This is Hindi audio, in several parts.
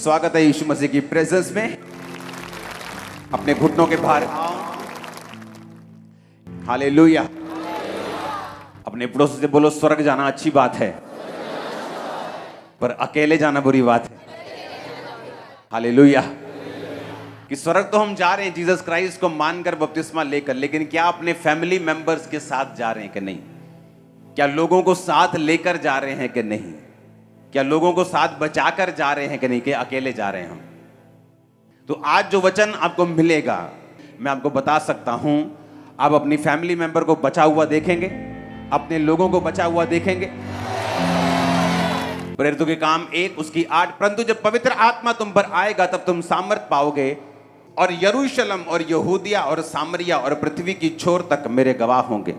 स्वागत है यीशु मसीह की प्रेजेंस में। अपने घुटनों के भार आओ। हालेलुया। अपने पड़ोसी से बोलो, स्वर्ग जाना अच्छी बात है, पर अकेले जाना बुरी बात है। हालेलुया। कि स्वर्ग तो हम जा रहे हैं जीसस क्राइस्ट को मानकर, बपतिस्मा लेकर, लेकिन क्या अपने फैमिली मेंबर्स के साथ जा रहे हैं कि नहीं? क्या लोगों को साथ लेकर जा रहे हैं कि नहीं? क्या लोगों को साथ बचाकर जा रहे हैं कि नहीं, कि अकेले जा रहे हैं हम? तो आज जो वचन आपको मिलेगा, मैं आपको बता सकता हूं, आप अपनी फैमिली मेंबर को बचा हुआ देखेंगे, अपने लोगों को बचा हुआ देखेंगे। प्रेरितों के काम 1 उसकी 8, परंतु जब पवित्र आत्मा तुम पर आएगा तब तुम सामर्थ पाओगे और यरूशलेम और यहूदिया और सामरिया और पृथ्वी की छोर तक मेरे गवाह होंगे।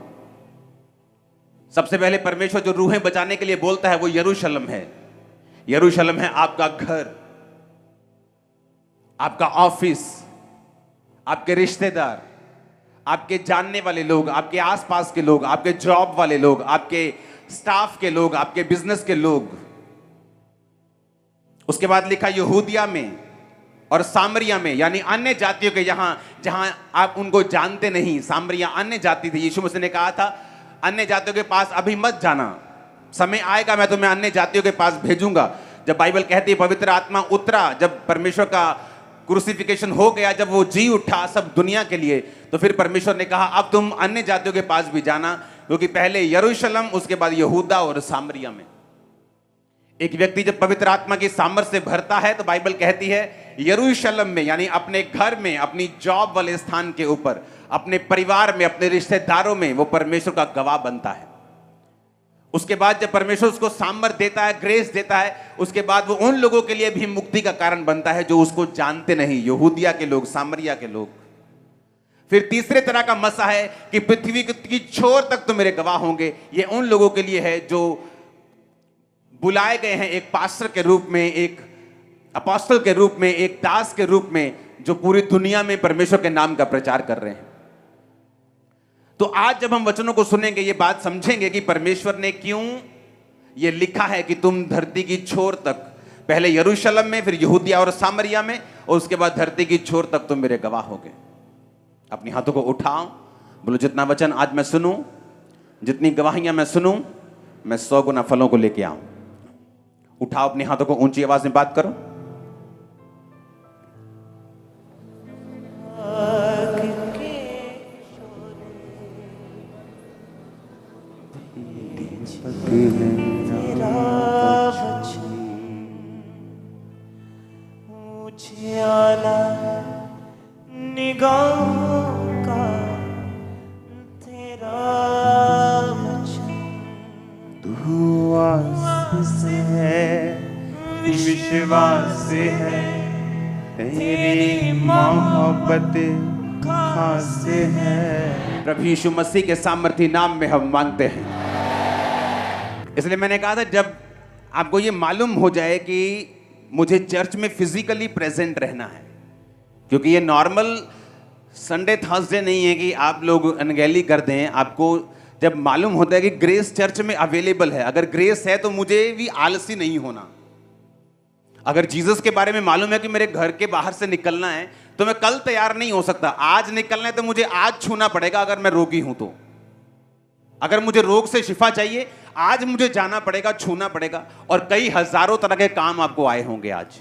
सबसे पहले परमेश्वर जो रूहें बचाने के लिए बोलता है वो यरूशलेम है। यरूशलेम है आपका घर, आपका ऑफिस, आपके रिश्तेदार, आपके जानने वाले लोग, आपके आसपास के लोग, आपके जॉब वाले लोग, आपके स्टाफ के लोग, आपके बिजनेस के लोग। उसके बाद लिखा यहूदिया में और सामरिया में, यानी अन्य जातियों के, यहां जहां आप उनको जानते नहीं। सामरिया अन्य जाति थी। यीशु मसीह ने कहा था अन्य जातियों के पास अभी मत जाना, समय आएगा मैं तुम्हें अन्य जातियों के पास भेजूंगा। जब बाइबल कहती है पवित्र आत्मा उतरा, जब परमेश्वर का क्रूसिफिकेशन हो गया, जब वो जी उठा सब दुनिया के लिए, तो फिर परमेश्वर ने कहा अब तुम अन्य जातियों के पास भी जाना, क्योंकि पहले यरूशलेम, उसके बाद यहूदा और सामरिया में। एक व्यक्ति जब पवित्र आत्मा की सामर्थ से भरता है तो बाइबल कहती है यरूशलेम में, यानी अपने घर में, अपनी जॉब वाले स्थान के ऊपर, अपने परिवार में, अपने रिश्तेदारों में वो परमेश्वर का गवाह बनता है। उसके बाद जब परमेश्वर उसको सामर्थ देता है, ग्रेस देता है, उसके बाद वो उन लोगों के लिए भी मुक्ति का कारण बनता है जो उसको जानते नहीं, यहूदिया के लोग, सामरिया के लोग। फिर तीसरे तरह का मसा है कि पृथ्वी की छोर तक तो मेरे गवाह होंगे। ये उन लोगों के लिए है जो बुलाए गए हैं एक पास्टर के रूप में, एक अपोस्टल के रूप में, एक दास के रूप में, जो पूरी दुनिया में परमेश्वर के नाम का प्रचार कर रहे हैं। तो आज जब हम वचनों को सुनेंगे, ये बात समझेंगे कि परमेश्वर ने क्यों ये लिखा है कि तुम धरती की छोर तक, पहले यरूशलेम में, फिर यहूदिया और सामरिया में, और उसके बाद धरती की छोर तक तुम मेरे गवाह होगे। अपने हाथों को उठाओ, बोलो जितना वचन आज मैं सुनूं, जितनी गवाहियां मैं सुनूं, मैं 100 गुना फलों को लेके आऊं। उठाओ अपने हाथों को, ऊंची आवाज में बात करो। निगाहों का तेरा वचन, तू आस है, विश्वास है, तेरी मोहब्बत खास है। प्रभु यीशु मसीह के सामर्थी नाम में हम मांगते हैं। इसलिए मैंने कहा था जब आपको ये मालूम हो जाए कि मुझे चर्च में फिजिकली प्रेजेंट रहना है, क्योंकि ये नॉर्मल संडे थर्सडे नहीं है कि आप लोग अनगैली कर दें। आपको जब मालूम होता है कि ग्रेस चर्च में अवेलेबल है, अगर ग्रेस है तो मुझे भी आलसी नहीं होना। अगर जीसस के बारे में मालूम है कि मेरे घर के बाहर से निकलना है, तो मैं कल तैयार नहीं हो सकता। आज निकलना है तो मुझे आज छूना पड़ेगा, अगर मैं रोगी हूं तो। अगर मुझे रोग से शिफा चाहिए, आज मुझे जाना पड़ेगा, छूना पड़ेगा। और कई हजारों तरह के काम आपको आए होंगे आज,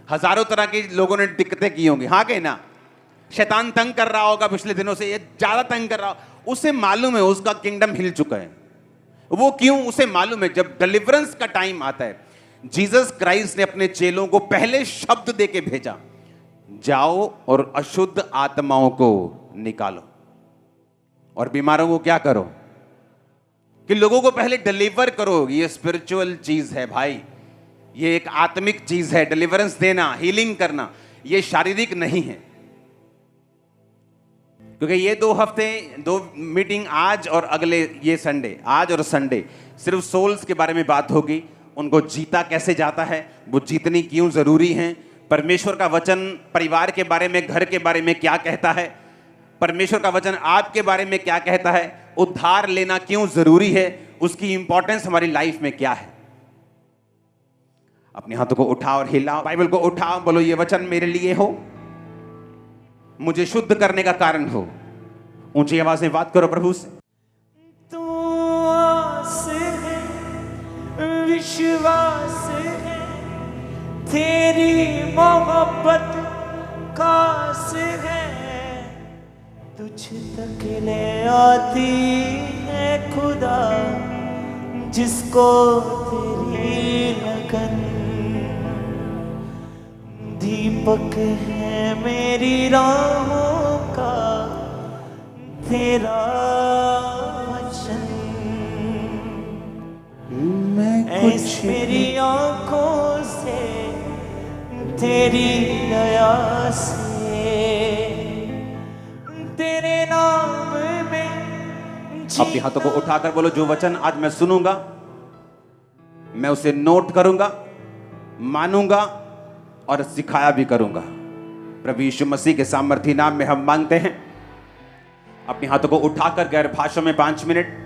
हजारों तरह के लोगों ने दिक्कतें की होंगी। हाँ कहना, शैतान तंग कर रहा होगा पिछले दिनों से, ये ज्यादा तंग कर रहा हो, उसे मालूम है उसका किंगडम हिल चुका है। वो क्यों? उसे मालूम है जब डिलीवरेंस का टाइम आता है, जीसस क्राइस्ट ने अपने चेलों को पहले शब्द देके भेजा, जाओ और अशुद्ध आत्माओं को निकालो और बीमारों को क्या करो, कि लोगों को पहले डिलीवर करो। ये स्पिरिचुअल चीज है भाई, ये एक आत्मिक चीज है। डिलीवरेंस देना, हीलिंग करना, ये शारीरिक नहीं है। क्योंकि ये 2 हफ्ते, 2 मीटिंग, आज और अगले ये संडे, आज और संडे, सिर्फ सोल्स के बारे में बात होगी। उनको जीता कैसे जाता है, वो जीतनी क्यों जरूरी है, परमेश्वर का वचन परिवार के बारे में, घर के बारे में क्या कहता है, परमेश्वर का वचन आपके बारे में क्या कहता है, उद्धार लेना क्यों जरूरी है, उसकी इंपॉर्टेंस हमारी लाइफ में क्या है। अपने हाथों को उठाओ और हिलाओ, बाइबल को उठाओ, बोलो ये वचन मेरे लिए हो, मुझे शुद्ध करने का कारण हो। ऊंची आवाज में बात करो प्रभु से। तू आस है, विश्वास है, तेरी मोहब्बत खास है, तुझ तक ले आती है खुदा, जिसको तेरी लगन। दीपक है मेरी राहों का तेरा वचन, मैं ऐस कुछ मेरी आंखों से तेरी दया से, तेरे नाम में अपने हाथों को उठाकर बोलो जो वचन आज मैं सुनूंगा मैं उसे नोट करूंगा, मानूंगा और सिखाया भी करूंगा। प्रभु यीशु मसीह के सामर्थी नाम में हम मांगते हैं। अपने हाथों को उठाकर गैर भाषा में 5 मिनट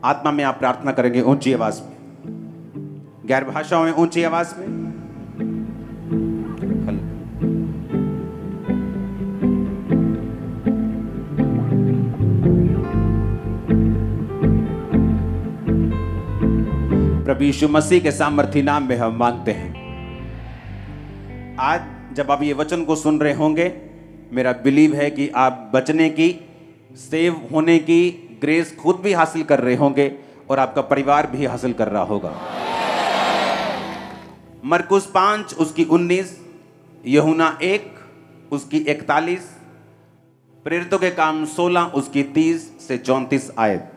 आत्मा में आप प्रार्थना करेंगे, ऊंची आवाज में, गैर भाषाओं में ऊंची आवाज में। प्रभु यीशु मसीह के सामर्थी नाम में हम मांगते हैं। आज जब आप ये वचन को सुन रहे होंगे, मेरा बिलीव है कि आप बचने की, सेव होने की ग्रेस खुद भी हासिल कर रहे होंगे और आपका परिवार भी हासिल कर रहा होगा। मरकुस 5 उसकी 19, यूहन्ना 1 उसकी 41, प्रेरितों के काम 16 उसकी 30 से 34 आयत।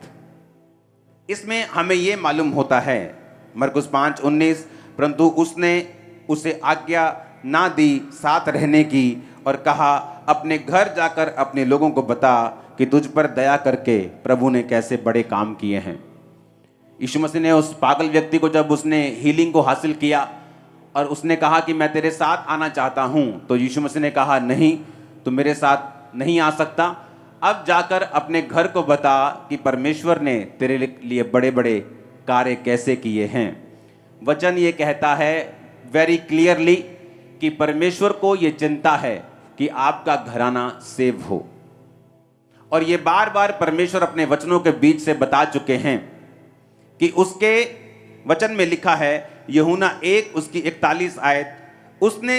इसमें हमें यह मालूम होता है, मरकुस 5:19, परंतु उसने उसे आज्ञा ना दी साथ रहने की और कहा अपने घर जाकर अपने लोगों को बता कि तुझ पर दया करके प्रभु ने कैसे बड़े काम किए हैं। यीशु मसीह ने उस पागल व्यक्ति को जब उसने हीलिंग को हासिल किया और उसने कहा कि मैं तेरे साथ आना चाहता हूं, तो यीशु मसीह ने कहा नहीं, तू मेरे साथ नहीं आ सकता, अब जाकर अपने घर को बता कि परमेश्वर ने तेरे लिए बड़े बड़े कार्य कैसे किए हैं। वचन ये कहता है वेरी क्लियरली कि परमेश्वर को ये चिंता है कि आपका घराना सेव हो, और ये बार बार परमेश्वर अपने वचनों के बीच से बता चुके हैं कि उसके वचन में लिखा है, यूहन्ना 1 उसकी 41 आयत, उसने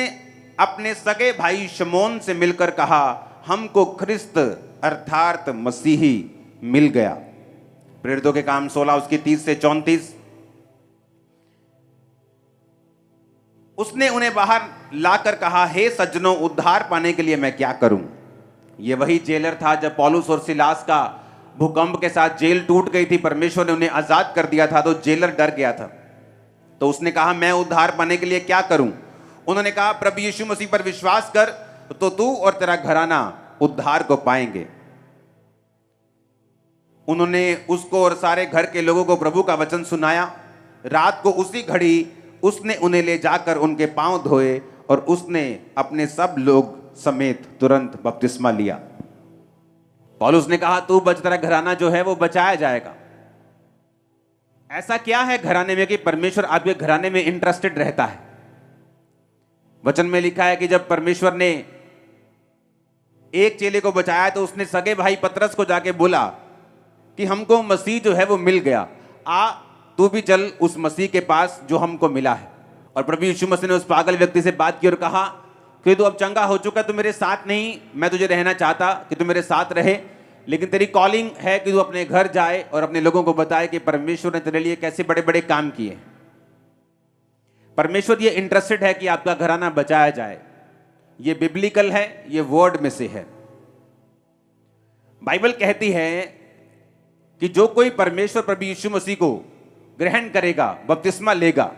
अपने सगे भाई शमौन से मिलकर कहा हमको ख्रिस्त अर्थात मसीही मिल गया। प्रेरितों के काम 16 उसकी 30 से 34, उसने उन्हें बाहर लाकर कहा हे सज्जनों, उद्धार पाने के लिए मैं क्या करूं। ये वही जेलर था जब पौलुस और सिलास का भूकंप के साथ जेल टूट गई थी, परमेश्वर ने उन्हें आजाद कर दिया था, तो जेलर डर गया था। तो उसने कहा मैं उद्धार पाने के लिए क्या करूं। उन्होंने कहा प्रभु यीशु मसीह पर विश्वास कर तो तू और तेरा घराना उद्धार को पाएंगे। उन्होंने उसको और सारे घर के लोगों को प्रभु का वचन सुनाया। रात को उसी घड़ी उसने उन्हें ले जाकर उनके पांव धोए और उसने अपने सब लोग समेत तुरंत बपतिस्मा लिया। पौलुस ने कहा तू बच, तेरा घराना जो है वो बचाया जाएगा। ऐसा क्या है घराने में कि परमेश्वर आपके घराने में इंटरेस्टेड रहता है। वचन में लिखा है कि जब परमेश्वर ने एक चेले को बचाया तो उसने सगे भाई पतरस को जाके बोला कि हमको मसीह जो है वो मिल गया, आ तू भी चल उस मसीह के पास जो हमको मिला है। और प्रभु यीशु मसीह ने उस पागल व्यक्ति से बात की और कहा कि तू अब चंगा हो चुका, तू मेरे साथ नहीं, मैं तुझे रहना चाहता कि तू मेरे साथ रहे, लेकिन तेरी कॉलिंग है कि तू अपने घर जाए और अपने लोगों को बताए कि परमेश्वर ने तेरे लिए कैसे बड़े बड़े काम किए। परमेश्वर ये इंटरेस्टेड है कि आपका घराना बचाया जाए। ये बिब्लिकल है, ये वर्ड में से है। बाइबल कहती है कि जो कोई परमेश्वर प्रभु यीशु मसीह को ग्रहण करेगा, बपतिस्मा लेगा,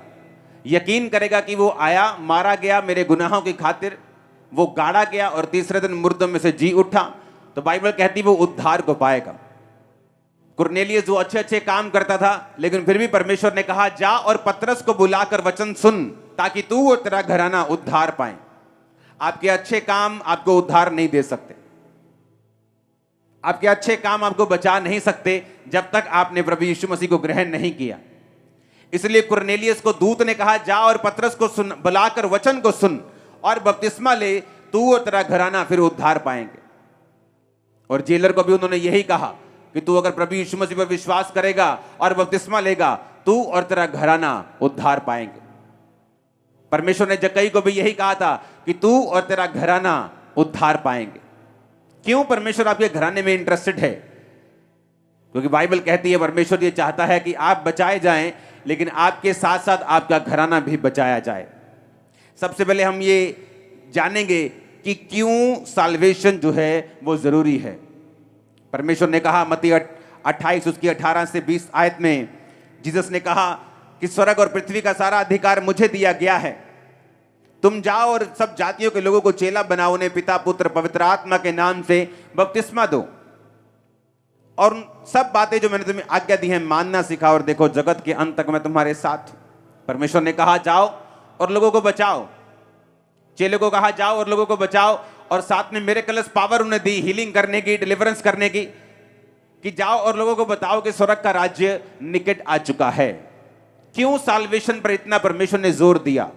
यकीन करेगा कि वो आया, मारा गया मेरे गुनाहों की खातिर, वो गाड़ा गया और तीसरे दिन मुर्दों में से जी उठा, तो बाइबल कहती वो उद्धार को पाएगा। कुरनेलियस जो अच्छे अच्छे काम करता था, लेकिन फिर भी परमेश्वर ने कहा जा और पतरस को बुलाकर वचन सुन ताकि तू और तेरा घराना उद्धार पाए। आपके अच्छे काम आपको उद्धार नहीं दे सकते, आपके अच्छे काम आपको बचा नहीं सकते जब तक आपने प्रभु यीशु मसीह को ग्रहण नहीं किया। इसलिए कुरनेलियस को दूत ने कहा, जा और पतरस को सुन, बुलाकर वचन को सुन और बपतिस्मा ले, तू और तेरा घराना फिर उद्धार पाएंगे। और जेलर को भी उन्होंने यही कहा कि तू अगर प्रभु यीशु मसीह पर विश्वास करेगा और बपतिस्मा लेगा, तू और तेरा घराना उद्धार पाएंगे। परमेश्वर ने जक्कई को भी यही कहा था कि तू और तेरा घराना उद्धार पाएंगे। क्यों परमेश्वर आपके घराने में इंटरेस्टेड है? क्योंकि बाइबल कहती है परमेश्वर ये चाहता है कि आप बचाए जाएं, लेकिन आपके साथ साथ आपका घराना भी बचाया जाए। सबसे पहले हम ये जानेंगे कि क्यों साल्वेशन जो है वो जरूरी है। परमेश्वर ने कहा मत्ती 28 उसकी 18 से 20 आयत में, जीसस ने कहा कि स्वर्ग और पृथ्वी का सारा अधिकार मुझे दिया गया है, तुम जाओ और सब जातियों के लोगों को चेला बनाओ, उन्हें पिता पुत्र पवित्र आत्मा के नाम से बपतिस्मा दो और सब बातें जो मैंने तुम्हें आज्ञा दी है मानना सिखाओ, और देखो जगत के अंत तक मैं तुम्हारे साथ हूं। परमेश्वर ने कहा जाओ और लोगों को बचाओ, चेलों को कहा जाओ और लोगों को बचाओ, और साथ में मिरेकल्स पावर उन्हें दी हीलिंग करने की, डिलीवरेंस करने की, कि जाओ और लोगों को बताओ कि स्वर्ग का राज्य निकट आ चुका है। क्यों साल्वेशन पर इतना परमेश्वर ने जोर दिया?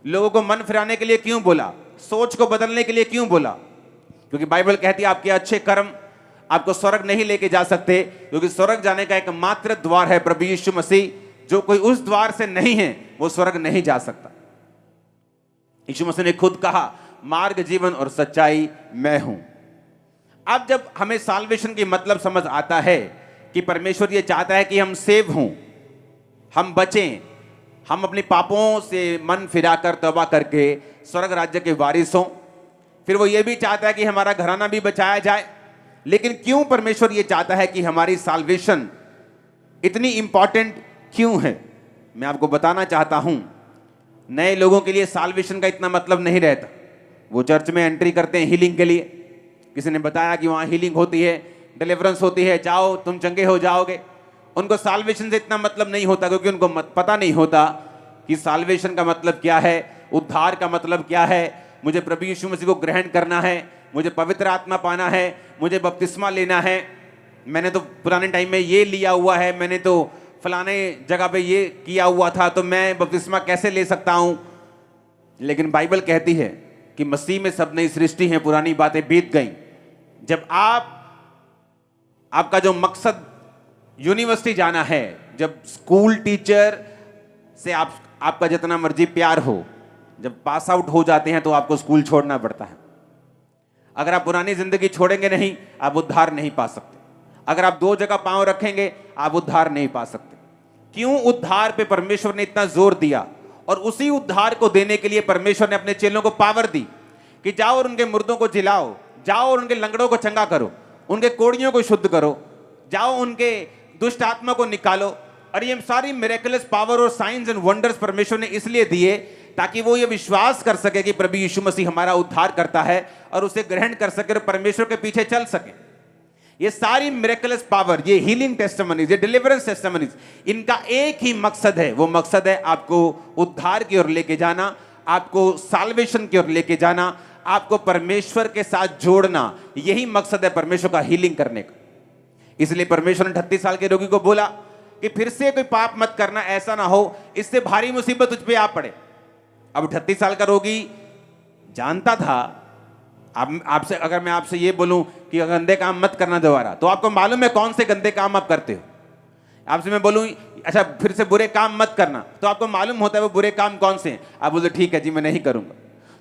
लोगों को मन फिराने के लिए क्यों बोला? सोच को बदलने के लिए क्यों बोला? क्योंकि बाइबल कहती है आपके अच्छे कर्म आपको स्वर्ग नहीं लेके जा सकते, क्योंकि स्वर्ग जाने का एक मात्र द्वार है प्रभु यीशु मसीह। जो कोई उस द्वार से नहीं है वो स्वर्ग नहीं जा सकता। यीशु मसीह ने खुद कहा मार्ग जीवन और सच्चाई मैं हूं। अब जब हमें साल्वेशन की मतलब समझ आता है कि परमेश्वर ये चाहता है कि हम सेव हों, हम बचें, हम अपने पापों से मन फिराकर तौबा करके स्वर्ग राज्य के वारिस हों, फिर वो ये भी चाहता है कि हमारा घराना भी बचाया जाए। लेकिन क्यों परमेश्वर ये चाहता है कि हमारी साल्वेशन इतनी इंपॉर्टेंट क्यों है? मैं आपको बताना चाहता हूं। नए लोगों के लिए साल्वेशन का इतना मतलब नहीं रहता। वो चर्च में एंट्री करते हैं हीलिंग के लिए, किसी ने बताया कि वहाँ हीलिंग होती है, डिलीवरेंस होती है, जाओ तुम चंगे हो जाओगे। उनको साल्वेशन से इतना मतलब नहीं होता, क्योंकि उनको पता नहीं होता कि साल्वेशन का मतलब क्या है, उद्धार का मतलब क्या है। मुझे प्रभु यीशु मसीह को ग्रहण करना है, मुझे पवित्र आत्मा पाना है, मुझे बपतिस्मा लेना है। मैंने तो पुराने टाइम में ये लिया हुआ है, मैंने तो फलाने जगह पे ये किया हुआ था, तो मैं बपतिस्मा कैसे ले सकता हूं? लेकिन बाइबल कहती है कि मसीह में सब नई सृष्टि है, पुरानी बातें बीत गई। जब आपका जो मकसद यूनिवर्सिटी जाना है, जब स्कूल टीचर से आपका जितना मर्जी प्यार हो, जब पास आउट हो जाते हैं तो आपको स्कूल छोड़ना पड़ता है। अगर आप पुरानी जिंदगी छोड़ेंगे नहीं, आप उद्धार नहीं पा सकते। अगर आप दो जगह पांव रखेंगे, आप उद्धार नहीं पा सकते। क्यों उद्धार पे परमेश्वर ने इतना जोर दिया? और उसी उद्धार को देने के लिए परमेश्वर ने अपने चेलों को पावर दी कि जाओ और उनके मुर्दों को जिलाओ, जाओ और उनके लंगड़ों को चंगा करो, उनके कोड़ियों को शुद्ध करो, जाओ उनके दुष्ट आत्मा को निकालो। और ये सारी मिरेकलस पावर और साइंस एंड वंडर्स परमेश्वर ने इसलिए दिए ताकि वो ये विश्वास कर सके कि प्रभु यीशु मसीह हमारा उद्धार करता है और उसे ग्रहण कर सके और परमेश्वर के पीछे चल सके। ये सारी मिरेकलस पावर, ये हीलिंग टेस्टिमनीज, ये डिलीवरेंस टेस्टिमनीज, इनका एक ही मकसद है। वो मकसद है आपको उद्धार की ओर लेके जाना, आपको साल्वेशन की ओर लेके जाना, आपको परमेश्वर के साथ जोड़ना। यही मकसद है परमेश्वर का हीलिंग करने का। इसलिए परमेश्वर ने 38 साल के रोगी को बोला कि फिर से कोई पाप मत करना, ऐसा ना हो इससे भारी मुसीबत तुझ पे आ पड़े। अब 38 साल का रोगी जानता था। आपसे अगर मैं आपसे ये बोलूं कि गंदे काम मत करना दोबारा, तो आपको मालूम है कौन से गंदे काम आप करते हो। आपसे मैं बोलूं अच्छा फिर से बुरे काम मत करना, तो आपको मालूम होता है वो बुरे काम कौन से हैं। आप बोलते ठीक है जी मैं नहीं करूंगा।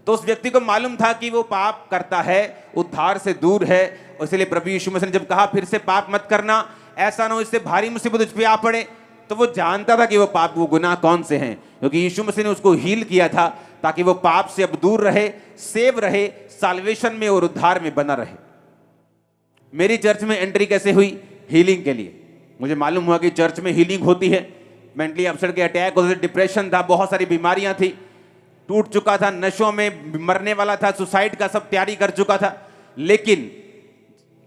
तो उस व्यक्ति को मालूम था कि वो पाप करता है, उद्धार से दूर है। इसलिए प्रभु यीशु मसीह ने जब कहा फिर से पाप मत करना, ऐसा ना हो इससे भारी मुसीबत उस पर आ पड़े, तो वो जानता था कि वो पाप, वो गुनाह कौन से हैं। क्योंकि यीशु मसीह ने उसको हील किया था ताकि वो पाप से अब दूर रहे, सेव रहे, साल्वेशन में और उद्धार में बना रहे। मेरी चर्च में एंट्री कैसे हुई? हीलिंग के लिए। मुझे मालूम हुआ कि चर्च में हीलिंग होती है। मेंटली अपसेट के अटैक होते थे, डिप्रेशन था, बहुत सारी बीमारियां थी, टूट चुका था, नशों में मरने वाला था, सुसाइड का सब तैयारी कर चुका था। लेकिन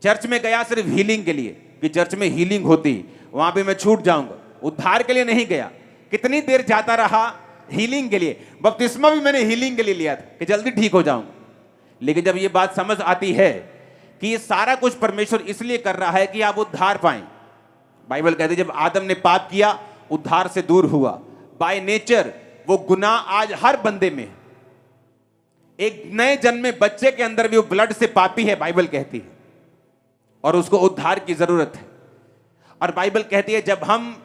चर्च में गया सिर्फ हीलिंग के लिए कि चर्च में हीलिंग होती, वहां पे मैं छूट जाऊंगा। उद्धार के लिए नहीं गया। कितनी देर जाता रहा हीलिंग के लिए। बपतिस्मा भी मैंने हीलिंग के लिए लिया था कि जल्दी ठीक हो जाऊंगा। लेकिन जब ये बात समझ आती है कि ये सारा कुछ परमेश्वर इसलिए कर रहा है कि आप उद्धार पाएं। बाइबल कहती है जब आदम ने पाप किया उद्धार से दूर हुआ। बाय नेचर वो गुनाह आज हर बंदे में है। एक नए जन्मे बच्चे के अंदर भी वो ब्लड से पापी है, बाइबल कहती है, और उसको उद्धार की जरूरत है। और बाइबल कहती है जब हम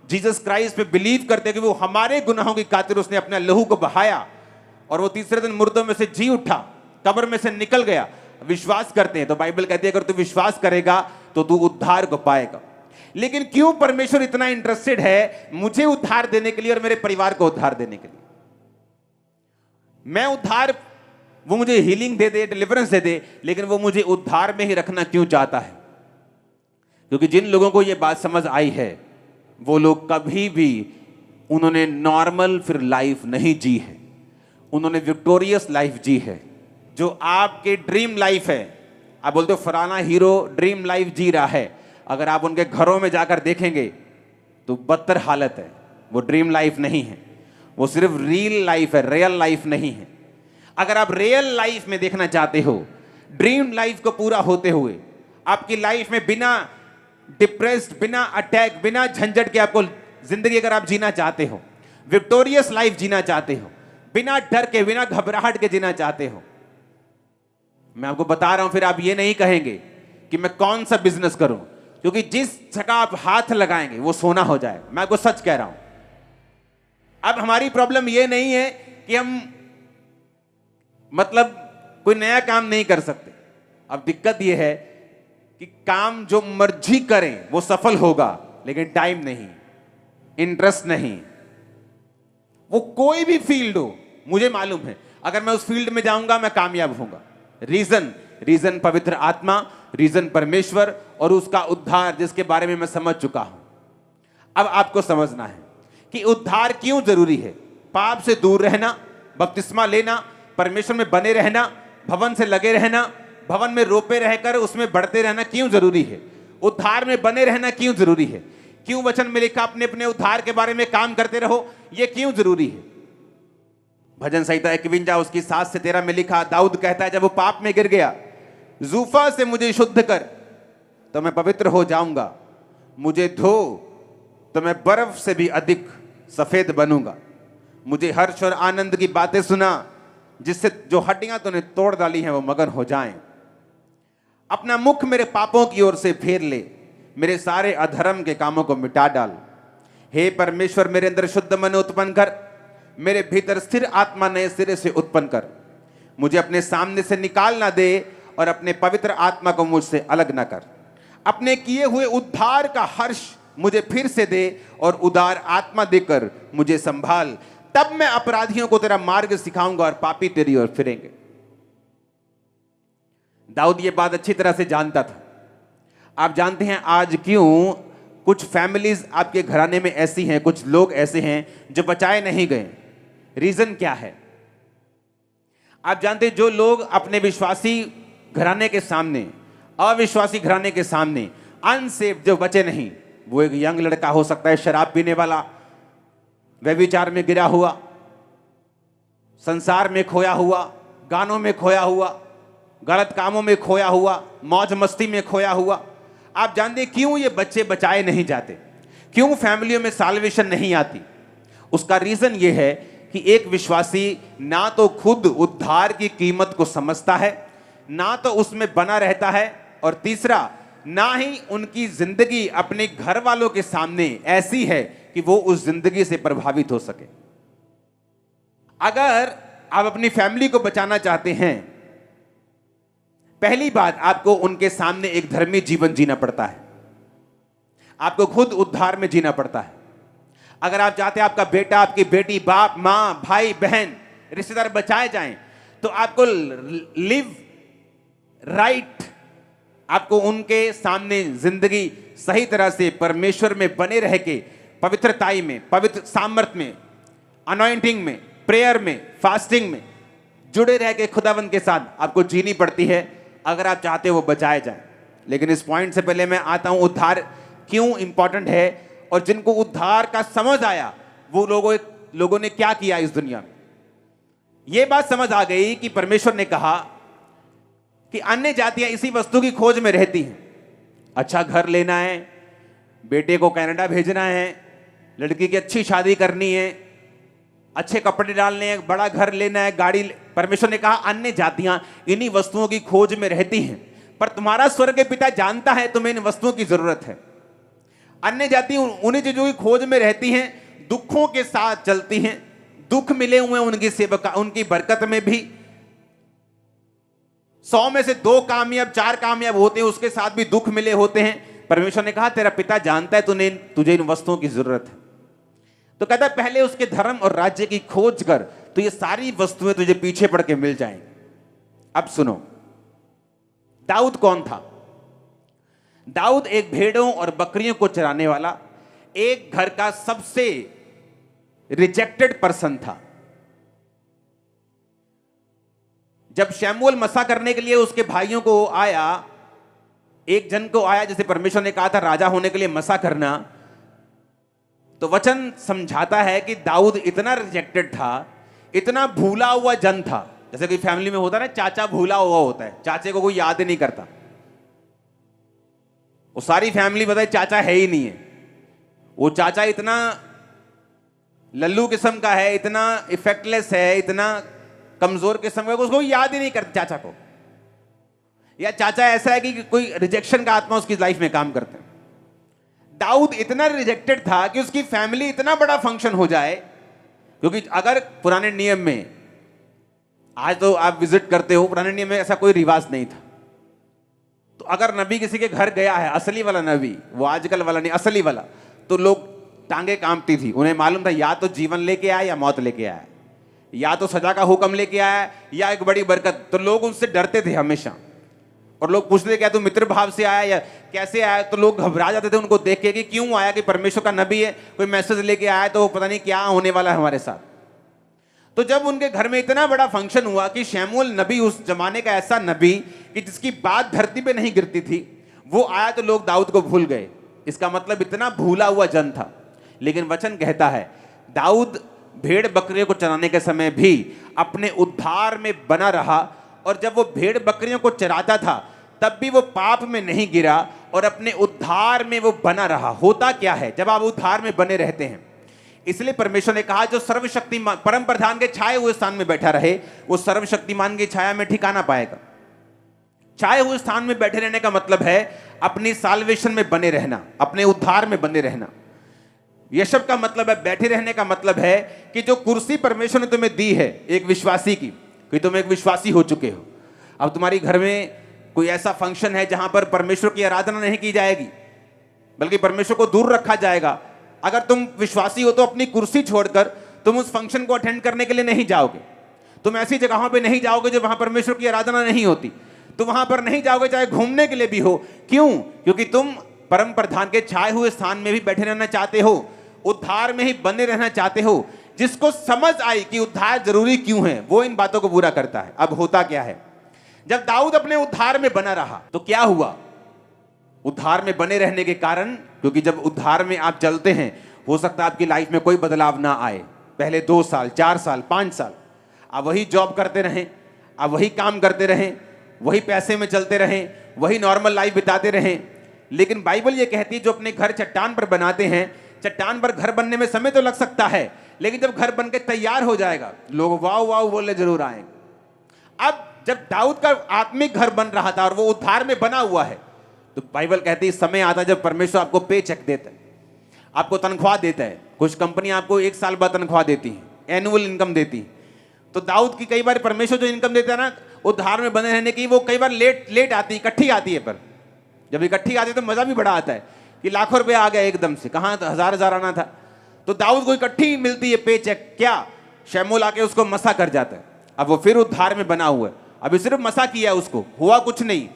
जीसस क्राइस्ट पे बिलीव करते हैं कि वो हमारे गुनाहों की खातिर उसने अपने लहू को बहाया और वो तीसरे दिन मुर्दों में से जी उठा, कब्र में से निकल गया, विश्वास करते हैं, तो बाइबल कहती है अगर तू विश्वास करेगा तो तू उद्धार को पाएगा। लेकिन क्यों परमेश्वर इतना इंटरेस्टेड है मुझे उद्धार देने के लिए और मेरे परिवार को उद्धार देने के लिए? मैं उद्धार, वो मुझे हीलिंग दे दे, डिलीवरेंस दे दे, लेकिन वो मुझे उद्धार में ही रखना क्यों चाहता है? क्योंकि जिन लोगों को यह बात समझ आई है वो लोग कभी भी उन्होंने नॉर्मल फिर लाइफ नहीं जी है, उन्होंने विक्टोरियस लाइफ जी है। जो आपके ड्रीम लाइफ है, आप बोलते हो फलाना हीरो ड्रीम लाइफ जी रहा है, अगर आप उनके घरों में जाकर देखेंगे तो बदतर हालत है। वो ड्रीम लाइफ नहीं है, वो सिर्फ रियल लाइफ है, रियल लाइफ नहीं है। अगर आप रियल लाइफ में देखना चाहते हो, ड्रीम लाइफ को पूरा होते हुए आपकी लाइफ में बिना डिप्रेस्ड, बिना अटैक, बिना झंझट के आपको जिंदगी अगर आप जीना चाहते हो, विक्टोरियस लाइफ जीना चाहते हो, बिना डर के, बिना घबराहट के जीना चाहते हो, मैं आपको बता रहा हूं, फिर आप ये नहीं कहेंगे कि मैं कौन सा बिजनेस करूं, क्योंकि जिस जगह आप हाथ लगाएंगे वो सोना हो जाए। मैं आपको सच कह रहा हूं। अब हमारी प्रॉब्लम ये नहीं है कि हम मतलब कोई नया काम नहीं कर सकते। अब दिक्कत यह है कि काम जो मर्जी करें वो सफल होगा, लेकिन टाइम नहीं, इंटरेस्ट नहीं। वो कोई भी फील्ड हो, मुझे मालूम है अगर मैं उस फील्ड में जाऊंगा मैं कामयाब होऊंगा। रीजन पवित्र आत्मा, रीजन परमेश्वर और उसका उद्धार, जिसके बारे में मैं समझ चुका हूं। अब आपको समझना है कि उद्धार क्यों जरूरी है। पाप से दूर रहना, बपतिस्मा लेना, परमेश्वर में बने रहना, भवन से लगे रहना, भवन में रोपे रहकर उसमें बढ़ते रहना क्यों जरूरी है? उद्धार में बने रहना क्यों जरूरी है? क्यों वचन में लिखा अपने अपने उद्धार के बारे में काम करते रहो, यह क्यों जरूरी है? भजन संहिता 51 उसकी 7 से 13 में लिखा, दाऊद कहता है जब वो पाप में गिर गया, जूफा से मुझे शुद्ध कर तो मैं पवित्र हो जाऊंगा, मुझे धो तो मैं बर्फ से भी अधिक सफेद बनूंगा। मुझे हर्ष और आनंद की बातें सुना, जिससे जो हड्डियां तूने तोड़ डाली हैं वो मगन हो जाएं। अपना मुख मेरे पापों की ओर से फेर ले, मेरे सारे अधर्म के कामों को मिटा डाल। हे परमेश्वर, मेरे अंदर शुद्ध मन उत्पन्न कर, मेरे भीतर स्थिर आत्मा नए सिरे से उत्पन्न कर। मुझे अपने सामने से निकाल ना दे और अपने पवित्र आत्मा को मुझसे अलग ना कर। अपने किए हुए उद्धार का हर्ष मुझे फिर से दे और उदार आत्मा देकर मुझे संभाल। तब मैं अपराधियों को तेरा मार्ग सिखाऊंगा और पापी तेरी ओर फिरेंगे। दाऊद ये बात अच्छी तरह से जानता था। आप जानते हैं आज क्यों कुछ फैमिलीज आपके घराने में ऐसी हैं, कुछ लोग ऐसे हैं जो बचाए नहीं गए? रीजन क्या है? आप जानते हैं जो लोग अपने विश्वासी घराने के सामने, अविश्वासी घराने के सामने, अनसेफ जो बचे नहीं, वो एक यंग लड़का हो सकता है, शराब पीने वाला, व्यभिचार में गिरा हुआ, संसार में खोया हुआ, गानों में खोया हुआ, गलत कामों में खोया हुआ, मौज मस्ती में खोया हुआ। आप जानते हैं क्यों ये बच्चे बचाए नहीं जाते? क्यों फैमिलियों में साल्वेशन नहीं आती? उसका रीजन ये है कि एक विश्वासी ना तो खुद उद्धार की कीमत को समझता है, ना तो उसमें बना रहता है, और तीसरा ना ही उनकी जिंदगी अपने घर वालों के सामने ऐसी है कि वो उस जिंदगी से प्रभावित हो सके। अगर आप अपनी फैमिली को बचाना चाहते हैं, पहली बात आपको उनके सामने एक धर्मी जीवन जीना पड़ता है। आपको खुद उद्धार में जीना पड़ता है। अगर आप चाहते हैं आपका बेटा, आपकी बेटी, बाप, मां, भाई, बहन, रिश्तेदार बचाए जाएं, तो आपको लिव राइट, आपको उनके सामने जिंदगी सही तरह से परमेश्वर में बने रह के, पवित्रताई में, पवित्र सामर्थ में, अनॉइंटिंग में, प्रेयर में, फास्टिंग में जुड़े रह के खुदावंद के साथ आपको जीनी पड़ती है अगर आप चाहते हो वो बचाए जाए। लेकिन इस पॉइंट से पहले मैं आता हूं उद्धार क्यों इंपॉर्टेंट है, और जिनको उद्धार का समझ आया वो लोगों ने क्या किया इस दुनिया में। यह बात समझ आ गई कि परमेश्वर ने कहा कि अन्य जातियां इसी वस्तु की खोज में रहती हैं। अच्छा घर लेना है, बेटे को कनाडा भेजना है, लड़की की अच्छी शादी करनी है, अच्छे कपड़े डालने हैं, बड़ा घर लेना है, गाड़ी। परमेश्वर ने कहा अन्य जातियां इन्हीं वस्तुओं की खोज में रहती हैं, पर तुम्हारा स्वर्ग पिता जानता है तुम्हें इन वस्तुओं की जरूरत है। अन्य जाति उन्हीं चीजों की खोज में रहती हैं, दुखों के साथ चलती हैं, दुख मिले हुए उनकी सेवका, उनकी बरकत में भी 100 में से 2 कामयाब 4 कामयाब होते हैं, उसके साथ भी दुख मिले होते हैं। परमेश्वर ने कहा तेरा पिता जानता है तुझे इन वस्तुओं की जरूरत है। तो कहता है पहले उसके धर्म और राज्य की खोज कर, तो ये सारी वस्तुएं तुझे पीछे पड़ के मिल जाएंगी। अब सुनो, दाऊद कौन था? दाऊद एक भेड़ों और बकरियों को चराने वाला, एक घर का सबसे रिजेक्टेड पर्सन था। जब शमूएल मसा करने के लिए उसके भाइयों को आया, एक जन को आया जैसे परमेश्वर ने कहा था राजा होने के लिए मसा करना, तो वचन समझाता है कि दाऊद इतना रिजेक्टेड था, इतना भूला हुआ जन था। जैसे कि फैमिली में होता है ना, चाचा भूला हुआ होता है, चाचे को कोई याद ही नहीं करता। वो सारी फैमिली बताए चाचा है ही नहीं है। वो चाचा इतना लल्लू किस्म का है, इतना इफेक्टलेस है, इतना कमजोर किस्म का, उसको याद ही नहीं करते चाचा को। या चाचा ऐसा है कि कोई रिजेक्शन का आत्मा उसकी लाइफ में काम करते हैं। दाऊद इतना रिजेक्टेड था कि उसकी फैमिली इतना बड़ा फंक्शन हो जाए, क्योंकि अगर पुराने नियम में, आज तो आप विजिट करते हो, पुराने नियम में ऐसा कोई रिवाज नहीं था। तो अगर नबी किसी के घर गया है, असली वाला नबी, वो आजकल वाला नहीं, असली वाला, तो लोग टांगे कांपती थी। उन्हें मालूम था या तो जीवन लेके आया या मौत लेके आया, या तो सजा का हुक्म लेके आया या एक बड़ी बरकत। तो लोग उनसे डरते थे हमेशा, और लोग पूछते थे क्या तू मित्र भाव से आया या कैसे आया। तो लोग घबरा जाते थे उनको देख के कि क्यों आया, कि परमेश्वर का नबी है, कोई मैसेज लेके आया तो पता नहीं क्या होने वाला है हमारे साथ। तो जब उनके घर में इतना बड़ा फंक्शन हुआ कि शमूएल नबी, उस जमाने का ऐसा नबी कि जिसकी बात धरती पे नहीं गिरती थी, वो आया, तो लोग दाऊद को भूल गए। इसका मतलब इतना भूला हुआ जन था। लेकिन वचन कहता है दाऊद भेड़ बकरियों को चराने के समय भी अपने उद्धार में बना रहा, और जब वो भेड़ बकरियों को चराता था तब भी वो पाप में नहीं गिरा और अपने उद्धार में वो बना रहा। होता क्या है जब आप उद्धार में बने रहते हैं? इसलिए परमेश्वर ने कहा जो सर्वशक्तिमान परम प्रधान के छाए हुए स्थान में बैठा रहे, वो सर्वशक्तिमान की छाया में ठिकाना पाएगा। छाए हुए स्थान में बैठे रहने का मतलब है अपनी साल्वेशन में बने रहना, अपने उद्धार में बने रहना। यशब का मतलब है बैठे रहने का मतलब है कि जो कुर्सी परमेश्वर ने तुम्हें दी है एक विश्वासी की, कि तुम एक विश्वासी हो चुके हो, अब तुम्हारी घर में कोई ऐसा फंक्शन है जहां पर परमेश्वर की आराधना नहीं की जाएगी, बल्कि परमेश्वर को दूर रखा जाएगा। अगर तुम विश्वासी हो तो अपनी कुर्सी छोड़कर तुम उस फंक्शन को अटेंड करने के लिए नहीं जाओगे। तुम ऐसी जगहों पे नहीं जाओगे जो वहां परमेश्वर की आराधना नहीं होती। तुम वहां पर नहीं जाओगे चाहे घूमने के लिए भी हो। क्यों? क्योंकि तुम परम प्रधान के छाए हुए स्थान में भी बैठे रहना चाहते हो, उद्धार में ही बने रहना चाहते हो। जिसको समझ आई कि उद्धार जरूरी क्यों है, वो इन बातों को पूरा करता है। अब होता क्या है, जब दाऊद अपने उद्धार में बना रहा तो क्या हुआ? उद्धार में बने रहने के कारण, क्योंकि जब उद्धार में आप चलते हैं, हो सकता है आपकी लाइफ में कोई बदलाव ना आए। पहले 2 साल, 4 साल, 5 साल आप वही जॉब करते रहें, आप वही काम करते रहें, वही पैसे में चलते रहें, वही नॉर्मल लाइफ बिताते रहें। लेकिन बाइबल ये कहती है जो अपने घर चट्टान पर बनाते हैं, चट्टान पर घर बनने में समय तो लग सकता है, लेकिन जब घर बन के तैयार हो जाएगा लोग वाह वाह बोलने जरूर आएंगे। अब जब दाऊद का आत्मिक घर बन रहा था और वो उद्धार में बना हुआ है, तो बाइबल कहती है समय आता जब परमेश्वर आपको पे चेक देता है, आपको तनख्वाह देता है। कुछ कंपनी आपको 1 साल बाद तनख्वाह देती है, एनुअल इनकम देती है। तो दाऊद की कई बार परमेश्वर जो इनकम देता है ना उद्धार में बने रहने की, वो कई बार लेट आती है, इकट्ठी आती है। पर जब इकट्ठी आती है तो मजा भी बड़ा आता है कि लाखों रुपए आ गया एकदम से, कहाँ हजार आना था। तो दाऊद को इकट्ठी मिलती है पे चेक। क्या? शमूएल आके उसको मसा कर जाता है। अब वो फिर उद्धार में बना हुआ है। अभी सिर्फ मसा किया उसको, हुआ कुछ नहीं।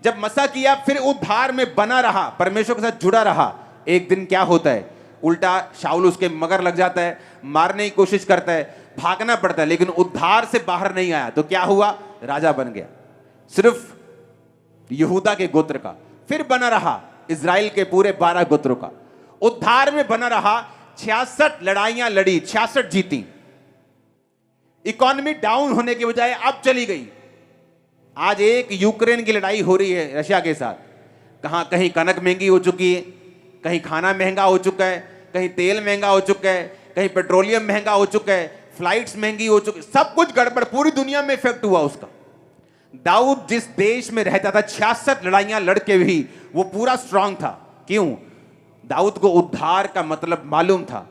जब मसा किया फिर उद्धार में बना रहा, परमेश्वर के साथ जुड़ा रहा। एक दिन क्या होता है, उल्टा शाऊल उसके मगर लग जाता है, मारने की कोशिश करता है, भागना पड़ता है, लेकिन उद्धार से बाहर नहीं आया। तो क्या हुआ? राजा बन गया, सिर्फ यहूदा के गोत्र का। फिर बना रहा इजराइल के पूरे 12 गोत्रों का। उद्धार में बना रहा, 66 लड़ाइयां लड़ी, 66 जीती। इकोनॉमी डाउन होने की बजाय अब चली गई। आज एक यूक्रेन की लड़ाई हो रही है रशिया के साथ। कहीं कनक महंगी हो चुकी है, कहीं खाना महंगा हो चुका है, कहीं तेल महंगा हो चुका है, कहीं पेट्रोलियम महंगा हो चुका है, फ्लाइट्स महंगी हो चुकी, सब कुछ गड़बड़, पूरी दुनिया में इफेक्ट हुआ उसका। दाऊद जिस देश में रहता था 66 लड़ाइयां लड़के भी वो पूरा स्ट्रांग था। क्यों? दाऊद को उद्धार का मतलब मालूम था।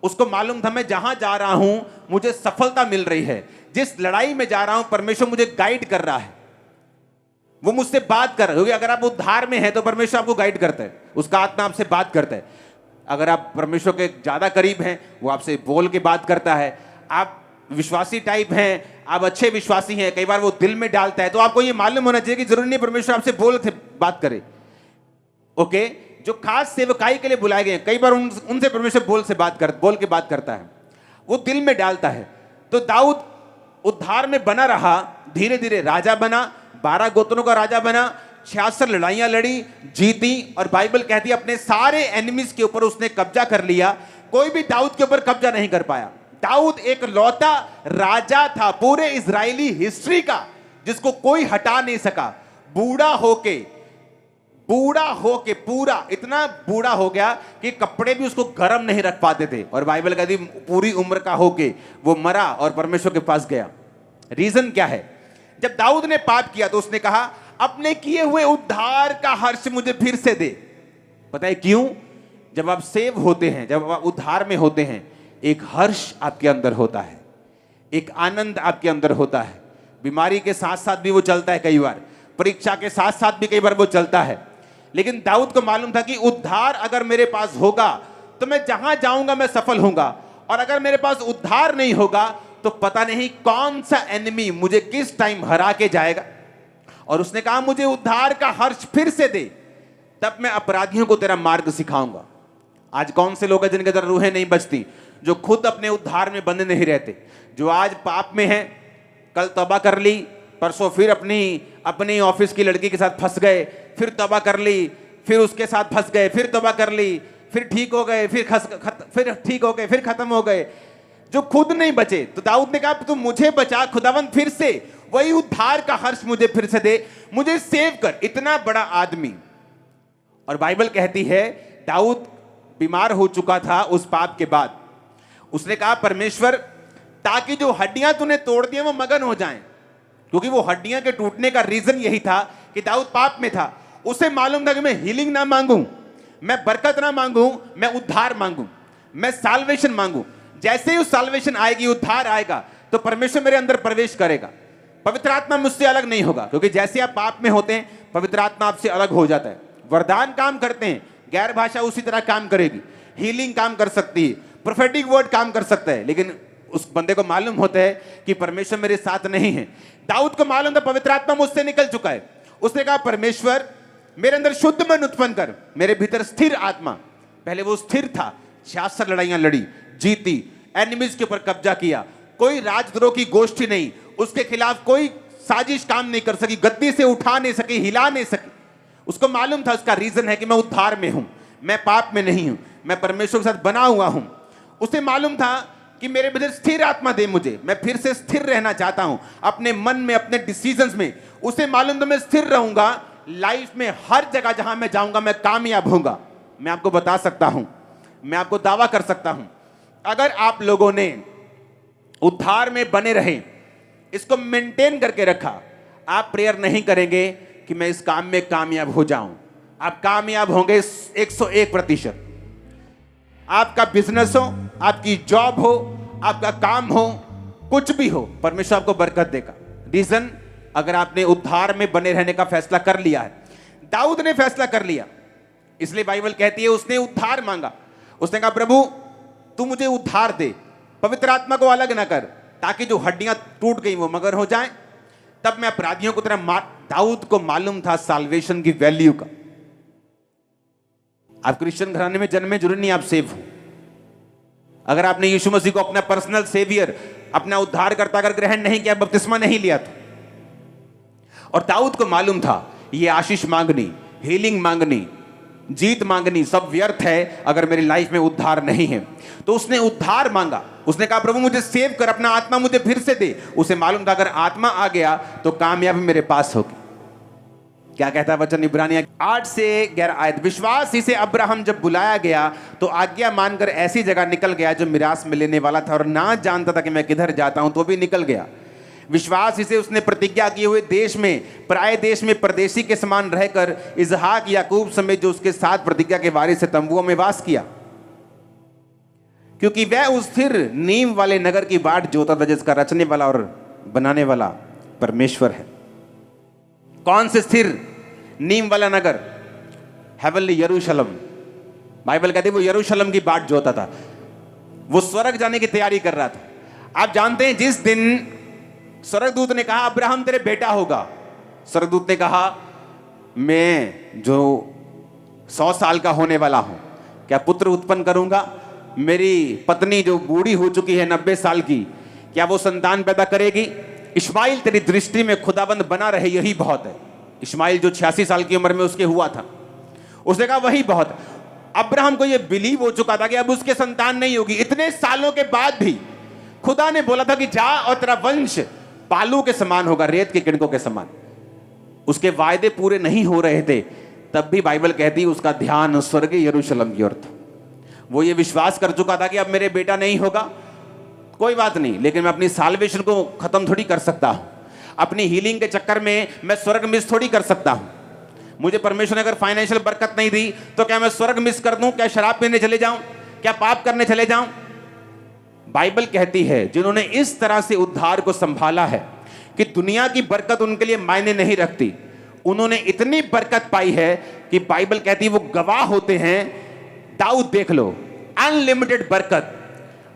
उसको मालूम था मैं जहां जा रहा हूं मुझे सफलता मिल रही है, जिस लड़ाई में जा रहा हूं परमेश्वर मुझे गाइड कर रहा है, वो मुझसे बात कर रहा है। क्योंकि अगर आप उद्धार में हैं तो परमेश्वर आपको गाइड करता है, उसका आत्मा आपसे बात करता है। अगर आप परमेश्वर के ज्यादा करीब हैं वो आपसे बोल के बात करता है। आप विश्वासी टाइप हैं, आप अच्छे विश्वासी हैं, कई बार वो दिल में डालता है, तो आपको ये मालूम होना चाहिए कि जरूरी नहीं परमेश्वर आपसे बोल से बात करे। ओके, जो खास सेवकाई के लिए बुलाए गए हैं कई बार उनसे परमेश्वर बोल के बात करता है, वो दिल में डालता है। तो दाऊद उद्धार में बना रहा, धीरे धीरे राजा बना, 12 गोत्रों का राजा बना, 66 लड़ाइयां लड़ी, जीती, और बाइबल कहती है अपने सारे एनिमीज के ऊपर उसने कब्जा कर लिया। कोई भी दाऊद के ऊपर कब्जा नहीं कर पाया। दाऊद एक लौता राजा था पूरे इजरायली हिस्ट्री का जिसको कोई हटा नहीं सका। बूढ़ा होके पूरा इतना बूढ़ा हो गया कि कपड़े भी उसको गर्म नहीं रख पाते थे, और बाइबल कहती पूरी उम्र का होके वो मरा और परमेश्वर के पास गया। रीजन क्या है? जब दाऊद ने पाप किया तो उसने कहा अपने किए हुए उद्धार का हर्ष मुझे फिर से दे। पता है क्यों? जब आप सेव होते हैं, जब आप उद्धार में होते हैं, एक हर्ष आपके अंदर होता है, एक आनंद आपके अंदर होता है। बीमारी के साथ साथ भी वो चलता है, कई बार परीक्षा के साथ साथ भी कई बार वो चलता है। लेकिन दाऊद को मालूम था कि उद्धार अगर मेरे पास होगा तो मैं जहां जाऊंगा मैं सफल होऊंगा, और अगर मेरे पास उद्धार नहीं होगा तो पता नहीं कौन सा एनिमी मुझे किस टाइम हरा के जाएगा। और उसने कहा मुझे उद्धार का हर्ष फिर से दे, तब मैं अपराधियों को तेरा मार्ग सिखाऊंगा। आज कौन से लोग हैं जिनके अंदर रूहें नहीं बचती, जो खुद अपने उद्धार में बंधे नहीं रहते, जो आज पाप में हैं, कल तौबा कर ली, परसों फिर अपनी ऑफिस की लड़की के साथ फंस गए, फिर तौबा कर ली, फिर उसके साथ फंस गए, फिर तौबा कर ली, फिर ठीक हो गए, फिर ठीक हो गए, फिर खत्म हो गए, जो खुद नहीं बचे। तो दाऊद ने कहा तू मुझे बचा खुदावंद, फिर से वही उद्धार का हर्ष मुझे फिर से दे, मुझे सेव कर। इतना बड़ा आदमी। और बाइबल कहती है दाऊद बीमार हो चुका था उस पाप के बाद। उसने कहा परमेश्वर ताकि जो हड्डियां तूने तोड़ दी वो मगन हो जाएं, क्योंकि वो हड्डियां के टूटने का रीजन यही था कि दाऊद पाप में था। उसे मालूम था कि मैं हीलिंग ना मांगूं, मैं बरकत ना मांगूं, मैं उद्धार मांगूं, मैं साल्वेशन मांगूं। जैसे ही उस साल्वेशन आएगी, उद्धार आएगा, तो परमेश्वर मेरे अंदर प्रवेश करेगा। पवित्र आत्मा मुझसे अलग नहीं होगा, क्योंकि जैसे आप पाप में होते हैं पवित्र आत्मा आपसे अलग हो जाता है। वरदान काम करते हैं, गैर भाषा उसी तरह काम करेगी, हीलिंग काम कर सकती है, प्रोफेटिक वर्ड काम कर सकता है, लेकिन उस बंदे को मालूम होता है कि परमेश्वर मेरे साथ नहीं है। दाऊद को मालूम था पवित्र आत्मा मुझसे निकल चुका है। उसने कहा परमेश्वर मेरे अंदर शुद्ध मन उत्पन्न कर, मेरे भीतर स्थिर आत्मा। पहले वो स्थिर था, 66 लड़ाइयां लड़ी, जीती, एनिमीज के ऊपर कब्जा किया, कोई राजद्रोह की गोष्ठी नहीं, उसके खिलाफ कोई साजिश काम नहीं कर सकी, गद्दी से उठा नहीं सकी, हिला नहीं सकी। उसको मालूम था उसका रीजन है कि मैं उद्धार में हूं, मैं पाप में नहीं हूं, मैं परमेश्वर के साथ बना हुआ हूं। उसे मालूम था कि मेरे भीतर स्थिर आत्मा दे मुझे, मैं फिर से स्थिर रहना चाहता हूं अपने मन में, अपने डिसीजंस में। उसे मालूम था मैं स्थिर रहूंगा, लाइफ में हर जगह जहां मैं जाऊंगा मैं कामयाब होऊंगा। मैं आपको बता सकता हूं, मैं आपको दावा कर सकता हूं, अगर आप लोगों ने उद्धार में बने रहे, इसको मेंटेन करके रखा, आप प्रेयर नहीं करेंगे कि मैं इस काम में कामयाब हो जाऊं, आप कामयाब होंगे 101%। आपका बिजनेस हो, आपकी जॉब हो, आपका काम हो, कुछ भी हो, परमेश्वर आपको बरकत देगा। रीजन, अगर आपने उद्धार में बने रहने का फैसला कर लिया है। दाऊद ने फैसला कर लिया, इसलिए बाइबल कहती है उसने उद्धार मांगा। उसने कहा प्रभु तू मुझे उद्धार दे, पवित्र आत्मा को अलग ना कर, ताकि जो हड्डियां टूट गई वो मगर हो जाएं, तब मैं अपराधियों को तरह मार। दाऊद को मालूम था साल्वेशन की वैल्यू का। आप क्रिश्चियन घराने में जन्मे जरूरी नहीं आप सेव हो। अगर आपने यीशु मसीह को अपना पर्सनल सेवियर, अपना उद्धारकर्ता अगर ग्रहण नहीं किया, बपतिस्मा नहीं लिया तो। और दाऊद को मालूम था ये आशीष मांगनी, हीलिंग मांगनी, जीत मांगनी सब व्यर्थ है अगर मेरी लाइफ में उद्धार नहीं है। तो उसने उद्धार मांगा, उसने कहा प्रभु मुझे सेव कर, अपना आत्मा मुझे फिर से दे। उसे मालूम था अगर आत्मा आ गया तो कामयाबी मेरे पास होगी। क्या कहता है वचन इब्रानिया 8 से 11 आयत। विश्वास ही से अब्राहम जब बुलाया गया तो आज्ञा मानकर ऐसी जगह निकल गया जो मिरास में लेने वाला था और ना जानता था कि मैं किधर जाता हूं, तो भी निकल गया। विश्वास ही से उसने प्रतिज्ञा किए हुए देश में, पराये देश में परदेशी के समान रहकर इसहाक याकूब समेत जो उसके साथ प्रतिज्ञा के वारिस से तंबुओं में वास किया, क्योंकि वह उस स्थिर नींव वाले नगर की बाट जोता था जिसका रचने वाला और बनाने वाला परमेश्वर है। कौन से स्थिर नींव वाला नगर? हेवनली यरूशलेम। बाइबल कहती है वो यरूशलेम की बाट जोता था, वो स्वर्ग जाने की तैयारी कर रहा था। आप जानते हैं जिस दिन स्वर्गदूत ने कहा अब्राहम तेरे बेटा होगा, स्वर्गदूत ने कहा मैं जो 100 साल का होने वाला हूं क्या पुत्र उत्पन्न करूंगा? मेरी पत्नी जो बूढ़ी हो चुकी है 90 साल की, क्या वो संतान पैदा करेगी? इस्माइल तेरी दृष्टि में खुदाबंद बना रहे यही बहुत है। इस्माइल जो 86 साल की उम्र में उसके हुआ था, उसने कहा वही बहुत है। अब्राहम को यह बिलीव हो चुका था कि अब उसके संतान नहीं होगी। इतने सालों के बाद भी खुदा ने बोला था कि जा और तेरा वंश बालू के समान होगा, रेत के किणकों के समान। उसके वायदे पूरे नहीं हो रहे थे, तब भी बाइबल कहती उसका ध्यान स्वर्गीय यरूशलेम की ओर था। वो ये विश्वास कर चुका था कि अब मेरे बेटा नहीं होगा, कोई बात नहीं, लेकिन मैं अपनी साल्वेशन को खत्म थोड़ी कर सकता हूं। अपनी हीलिंग के चक्कर में मैं स्वर्ग मिस थोड़ी कर सकता हूं। मुझे परमेश्वर ने अगर फाइनेंशियल बरकत नहीं दी तो क्या मैं स्वर्ग मिस कर दूं? क्या शराब पीने चले जाऊं? क्या पाप करने चले जाऊं? बाइबल कहती है जिन्होंने इस तरह से उद्धार को संभाला है कि दुनिया की बरकत उनके लिए मायने नहीं रखती, उन्होंने इतनी बरकत पाई है कि बाइबल कहती है वो गवाह होते हैं। दाऊद देख लो, अनलिमिटेड बरकत।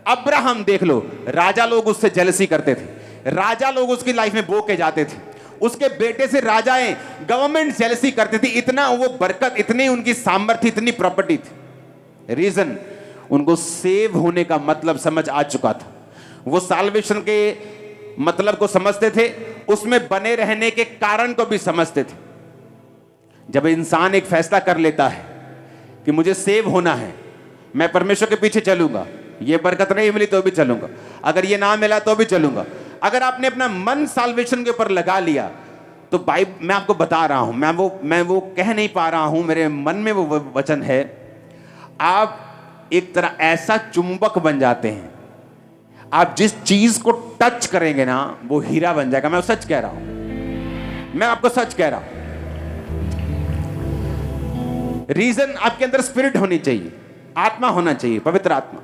अब्राहम देख लो, राजा लोग उससे जेलसी करते थे, राजा लोग उसकी लाइफ में बो के जाते थे, उसके बेटे से राजाएं गवर्नमेंट जेलसी करते थे। इतना वो बरकत, इतनी उनकी सामर्थ्य, इतनी प्रॉपर्टी थी। रीजन, उनको सेव होने का मतलब समझ आ चुका था। वो साल्वेशन के मतलब को समझते थे, उसमें बने रहने के कारण को भी समझते थे। जब इंसान एक फैसला कर लेता है कि मुझे सेव होना है, मैं परमेश्वर के पीछे चलूंगा, ये बरकत नहीं मिली तो भी चलूंगा, अगर ये ना मिला तो भी चलूंगा। अगर आपने अपना मन साल्वेशन के ऊपर लगा लिया तो मैं आपको बता रहा हूं, मैं वो कह नहीं पा रहा हूं, मेरे मन में वो वचन है, आप एक तरह ऐसा चुंबक बन जाते हैं, आप जिस चीज को टच करेंगे ना वो हीरा बन जाएगा। मैं सच कह रहा हूं, मैं आपको सच कह रहा हूं। रीजन, आपके अंदर स्पिरिट होनी चाहिए, आत्मा होना चाहिए, पवित्र आत्मा।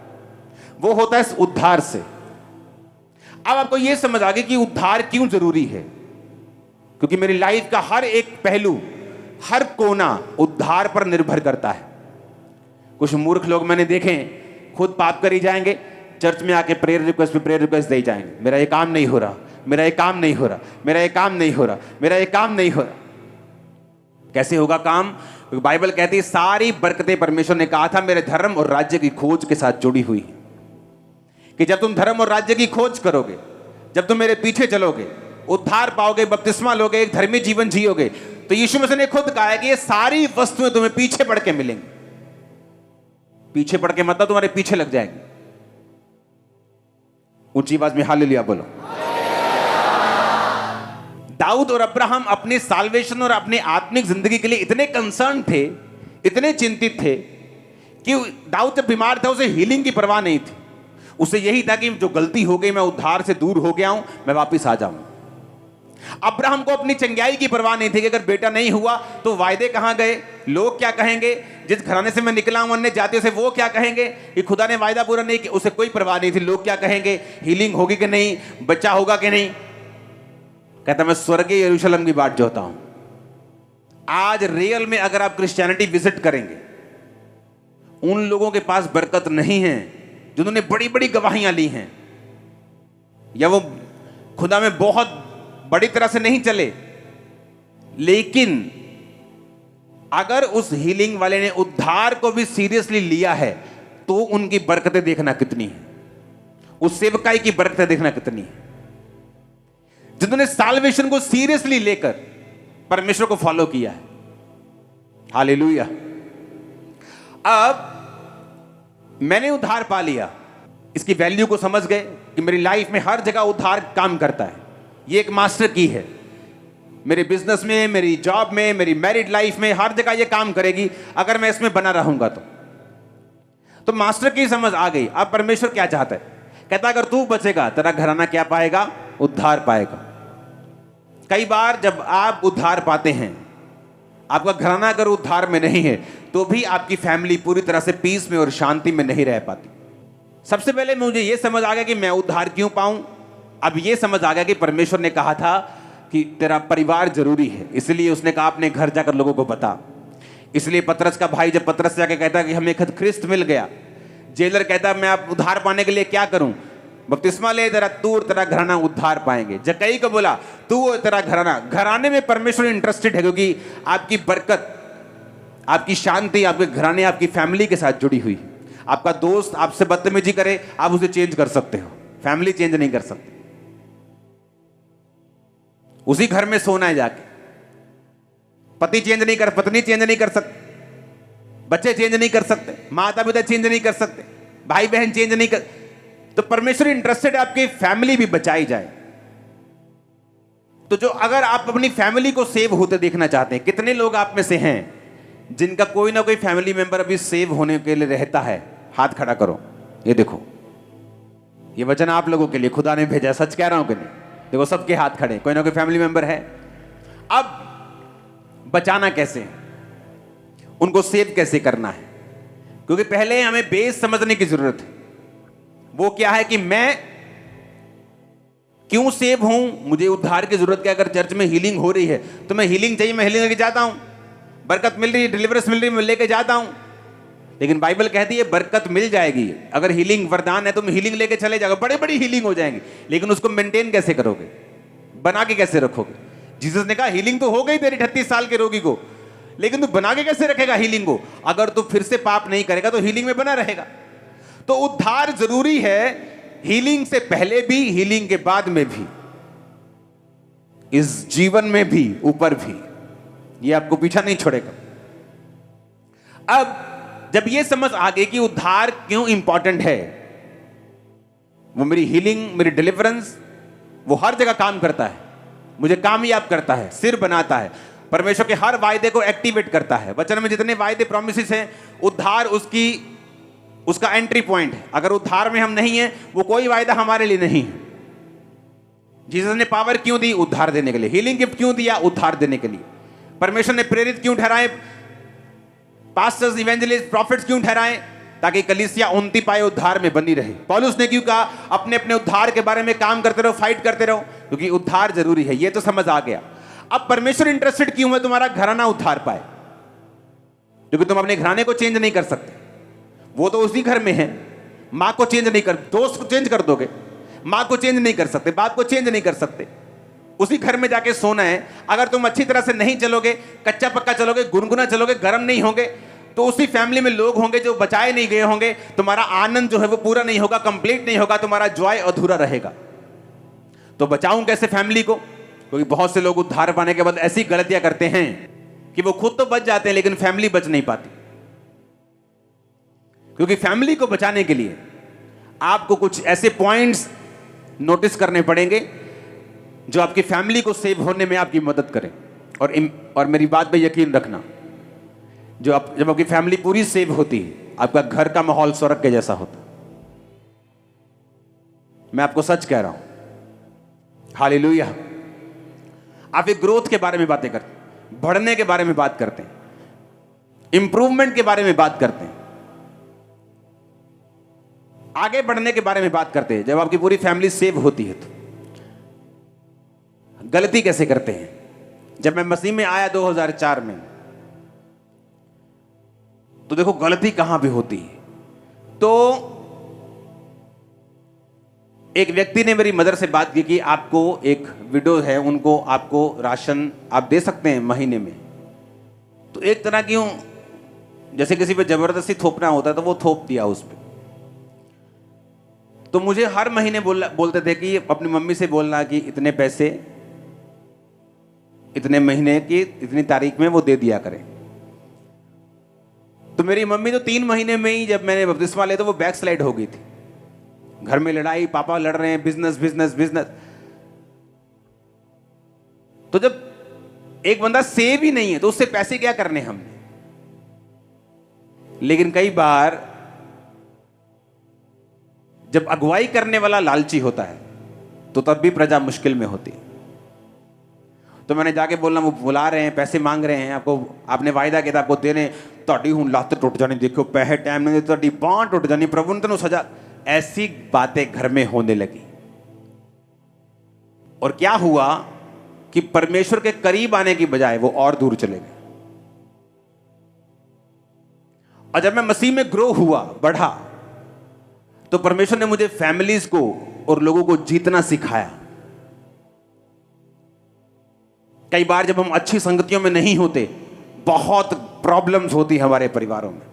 वो होता है इस उद्धार से। अब आपको यह समझ आ गई कि उद्धार क्यों जरूरी है, क्योंकि मेरी लाइफ का हर एक पहलू, हर कोना उद्धार पर निर्भर करता है। कुछ मूर्ख लोग मैंने देखे खुद पाप करी जाएंगे, चर्च में आके प्रेयर रिक्वेस्ट पे प्रेयर रिक्वेस्ट दे जाएंगे, मेरा ये काम नहीं हो रहा, मेरा ये काम नहीं हो रहा, मेरा ये काम नहीं हो रहा, मेरा ये काम नहीं हो रहा। कैसे होगा काम? बाइबल कहती है सारी बरकतें परमेश्वर ने कहा था मेरे धर्म और राज्य की खोज के साथ जुड़ी हुई है, कि जब तुम धर्म और राज्य की खोज करोगे, जब तुम मेरे पीछे चलोगे, उद्धार पाओगे, बपतिस्मा लोगे, एक धर्मी जीवन जियोगे, तो यीशु मसीह ने खुद कहा है कि ये सारी वस्तुएं तुम्हें पीछे पड़ के मिलेंगी। पीछे पड़ के मतलब तुम्हारे पीछे लग जाएंगे। ऊंची आवाज में हालेलुया बोलो। दाऊद और अब्राहम अपने साल्वेशन और अपने आत्मिक जिंदगी के लिए इतने कंसर्न थे, इतने चिंतित थे कि दाऊद जब बीमार था उसे हीलिंग की परवाह नहीं थी। उसे यही था कि जो गलती हो गई, मैं उद्धार से दूर हो गया हूं, मैं वापस आ जाऊं। अब्राहम को अपनी चंगाई की परवाह नहीं थी कि अगर बेटा नहीं हुआ तो वायदे कहां गए, लोग क्या कहेंगे, जिस घराने से मैं निकला हूं अन्य जातियों से वो क्या कहेंगे कि खुदा ने वायदा पूरा नहीं किया। उसे कोई परवाह नहीं थी, लोग क्या कहेंगे, हीलिंग होगी कि नहीं, बच्चा होगा कि नहीं। कहता मैं स्वर्गीय यरूशलेम की बाट जोता हूं। आज रियल में अगर आप क्रिश्चियनिटी विजिट करेंगे, उन लोगों के पास बरकत नहीं है जिन्होंने बड़ी बड़ी गवाहियां ली हैं, या वो खुदा में बहुत बड़ी तरह से नहीं चले, लेकिन अगर उस हीलिंग वाले ने उद्धार को भी सीरियसली लिया है तो उनकी बरकतें देखना कितनी है, उस सेवकाई की बरकतें देखना कितनी है। जिन्होंने साल्वेशन को सीरियसली लेकर परमेश्वर को फॉलो किया है। हालेलुया। अब मैंने उद्धार पा लिया, इसकी वैल्यू को समझ गए कि मेरी लाइफ में हर जगह उद्धार काम करता है, ये एक मास्टर की है। मेरे बिजनेस में, मेरी जॉब में, मेरी मैरिड लाइफ में, हर जगह ये काम करेगी अगर मैं इसमें बना रहूंगा तो मास्टर की समझ आ गई। अब परमेश्वर क्या चाहता है? कहता अगर तू बचेगा तेरा घराना क्या पाएगा? उद्धार पाएगा। कई बार जब आप उद्धार पाते हैं, आपका घराना अगर उद्धार में नहीं है तो भी आपकी फैमिली पूरी तरह से पीस में और शांति में नहीं रह पाती। सबसे पहले मुझे यह समझ आ गया कि मैं उद्धार क्यों पाऊं। अब यह समझ आ गया कि परमेश्वर ने कहा था कि तेरा परिवार जरूरी है, इसलिए उसने कहा अपने घर जाकर लोगों को बता। इसलिए पतरस का भाई जब पतरस जाके कहता कि हमें ख्रिस्त मिल गया, जेलर कहता मैं आप उद्धार पाने के लिए क्या करूं? बपतिस्मा ले, तू और तेरा घराना उद्धार पाएंगे। जक्कई को बोला तू और तेरा घराना। घराने में परमेश्वर इंटरेस्टेड है क्योंकि आपकी बरकत, आपकी शांति आपके घराने, आपकी फैमिली के साथ जुड़ी हुई है। आपका दोस्त आपसे बदतमीजी करे, आप उसे चेंज कर सकते हो, फैमिली चेंज नहीं कर सकते। उसी घर में सोना है जाके। पति चेंज नहीं कर, पत्नी चेंज नहीं कर सकते, बच्चे चेंज नहीं कर सकते, माता पिता चेंज नहीं कर सकते, भाई बहन चेंज नहीं कर। तो परमेश्वर इंटरेस्टेड है आपकी फैमिली भी बचाई जाए। तो जो अगर आप अपनी फैमिली को सेव होते देखना चाहते हैं, कितने लोग आप में से हैं जिनका कोई ना कोई फैमिली मेंबर अभी सेव होने के लिए रहता है? हाथ खड़ा करो। ये देखो, ये वचन आप लोगों के लिए खुदा ने भेजा, सच कह रहा हूं कि नहीं? देखो सबके हाथ खड़े, कोई ना कोई फैमिली मेंबर है। अब बचाना कैसे, उनको सेव कैसे करना है? क्योंकि पहले हमें बेस समझने की जरूरत है। वो क्या है कि मैं क्यों सेव हूं, मुझे उद्धार की जरूरत क्या? अगर चर्च में हीलिंग हो रही है तो मैं हीलिंग चाहिए, मैं हीलिंग लेके जाता हूं। बरकत मिल रही है, डिलीवरेंस मिल रही है, मैं लेके जाता हूं। लेकिन बाइबल कहती है बरकत मिल जाएगी अगर हीलिंग वरदान है, तुम हीलिंग लेके चले जाओगे, बड़ी बड़ी हीलिंग हो जाएंगी, लेकिन उसको मेंटेन कैसे करोगे, बना के कैसे रखोगे? जीसस ने कहा हीलिंग तो हो गई तेरी 38 साल के रोगी को, लेकिन तू बना के कैसे रखेगा हीलिंग को? अगर तू फिर से पाप नहीं करेगा तो हीलिंग में बना रहेगा। तो उद्धार जरूरी है, हीलिंग से पहले भी, हीलिंग के बाद में भी, इस जीवन में भी, ऊपर भी। ये आपको पीछा नहीं छोड़ेगा। अब जब ये समझ आ गई कि उद्धार क्यों इंपॉर्टेंट है, वो मेरी हीलिंग, मेरी डिलीवरेंस, वो हर जगह काम करता है, मुझे कामयाब करता है, सिर बनाता है, परमेश्वर के हर वायदे को एक्टिवेट करता है। वचन में जितने वायदे, प्रोमिसेस हैं, उद्धार उसका एंट्री पॉइंट है। अगर उद्धार में हम नहीं हैं, वो कोई वायदा हमारे लिए नहीं है। जीसस ने पावर क्यों दी? उद्धार देने के लिए। हीलिंग गिफ्ट क्यों दिया? उद्धार देने के लिए। परमेश्वर ने प्रेरित क्यों ठहराए? पास्टर्स, इवेंजलिस्ट, प्रॉफिट्स क्यों ठहराए? ताकि कलीसिया उन्नति पाए, उद्धार में बनी रहे। पौलुस ने क्यों कहा अपने अपने उद्धार के बारे में काम करते रहो, फाइट करते रहो? क्योंकि उद्धार जरूरी है। ये तो समझ आ गया। अब परमेश्वर इंटरेस्टेड क्यों है तुम्हारा घराना उद्धार पाए? क्योंकि तुम अपने घराने को चेंज नहीं कर सकते, वो तो उसी घर में है। मां को चेंज नहीं कर, दोस्त को चेंज कर दोगे, मां को चेंज नहीं कर सकते, बाप को चेंज नहीं कर सकते। उसी घर में जाके सोना है। अगर तुम अच्छी तरह से नहीं चलोगे, कच्चा पक्का चलोगे, गुनगुना चलोगे, गर्म नहीं होगे, तो उसी फैमिली में लोग होंगे जो बचाए नहीं गए होंगे। तुम्हारा आनंद जो है वो पूरा नहीं होगा, कंप्लीट नहीं होगा, तुम्हारा जॉय अधूरा रहेगा। तो बचाऊं कैसे फैमिली को? क्योंकि बहुत से लोग उद्धार पाने के बाद ऐसी गलतियां करते हैं कि वो खुद तो बच जाते हैं लेकिन फैमिली बच नहीं पाती। क्योंकि फैमिली को बचाने के लिए आपको कुछ ऐसे पॉइंट्स नोटिस करने पड़ेंगे जो आपकी फैमिली को सेव होने में आपकी मदद करें। और मेरी बात पे यकीन रखना, जब आपकी फैमिली पूरी सेव होती है, आपका घर का माहौल स्वर्ग के जैसा होता। मैं आपको सच कह रहा हूं। हालेलुया। आप एक ग्रोथ के बारे में बातें करते हैं, बढ़ने के बारे में बात करते हैं, इंप्रूवमेंट के बारे में बात करते हैं, आगे बढ़ने के बारे में बात करते हैं। जब आपकी पूरी फैमिली सेव होती है तो गलती कैसे करते हैं? जब मैं मसीह में आया 2004 में, तो देखो गलती कहां भी होती है। तो एक व्यक्ति ने मेरी मदर से बात की कि आपको, एक विडो है, उनको आपको राशन आप दे सकते हैं महीने में। तो एक तरह की जैसे किसी पे जबरदस्ती थोपना होता है, तो वो थोप दिया उस पे। तो मुझे हर महीने बोलते थे कि अपनी मम्मी से बोलना कि इतने पैसे इतने महीने की इतनी तारीख में वो दे दिया करें। तो मेरी मम्मी तो 3 महीने में ही, जब मैंने बपतिस्मा लिया तो वो बैक स्लाइड हो गई थी। घर में लड़ाई, पापा लड़ रहे हैं, बिजनेस बिजनेस बिजनेस। तो जब एक बंदा सेव ही नहीं है तो उससे पैसे क्या करने हमने। लेकिन कई बार जब अगुवाई करने वाला लालची होता है तो तब भी प्रजा मुश्किल में होती है। तो मैंने जाके बोलना, वो बुला रहे हैं, पैसे मांग रहे हैं, आपको आपने वायदा किया था आपको देने, ਤੁਹਾਡੀ ਹੁਣ ਲੱਤ टूट जानी, देखो पैसे टाइम नहीं देते, ਤੁਹਾਡੀ बांह टूट जानी, प्रभु ने तेनों सजा। ऐसी बातें घर में होने लगी और क्या हुआ कि परमेश्वर के करीब आने की बजाय वो और दूर चले गए। और जब मैं मसीह में ग्रो हुआ, बढ़ा, तो परमेश्वर ने मुझे फैमिलीज को और लोगों को जीतना सिखाया। कई बार जब हम अच्छी संगतियों में नहीं होते, बहुत प्रॉब्लम्स होती हमारे परिवारों में,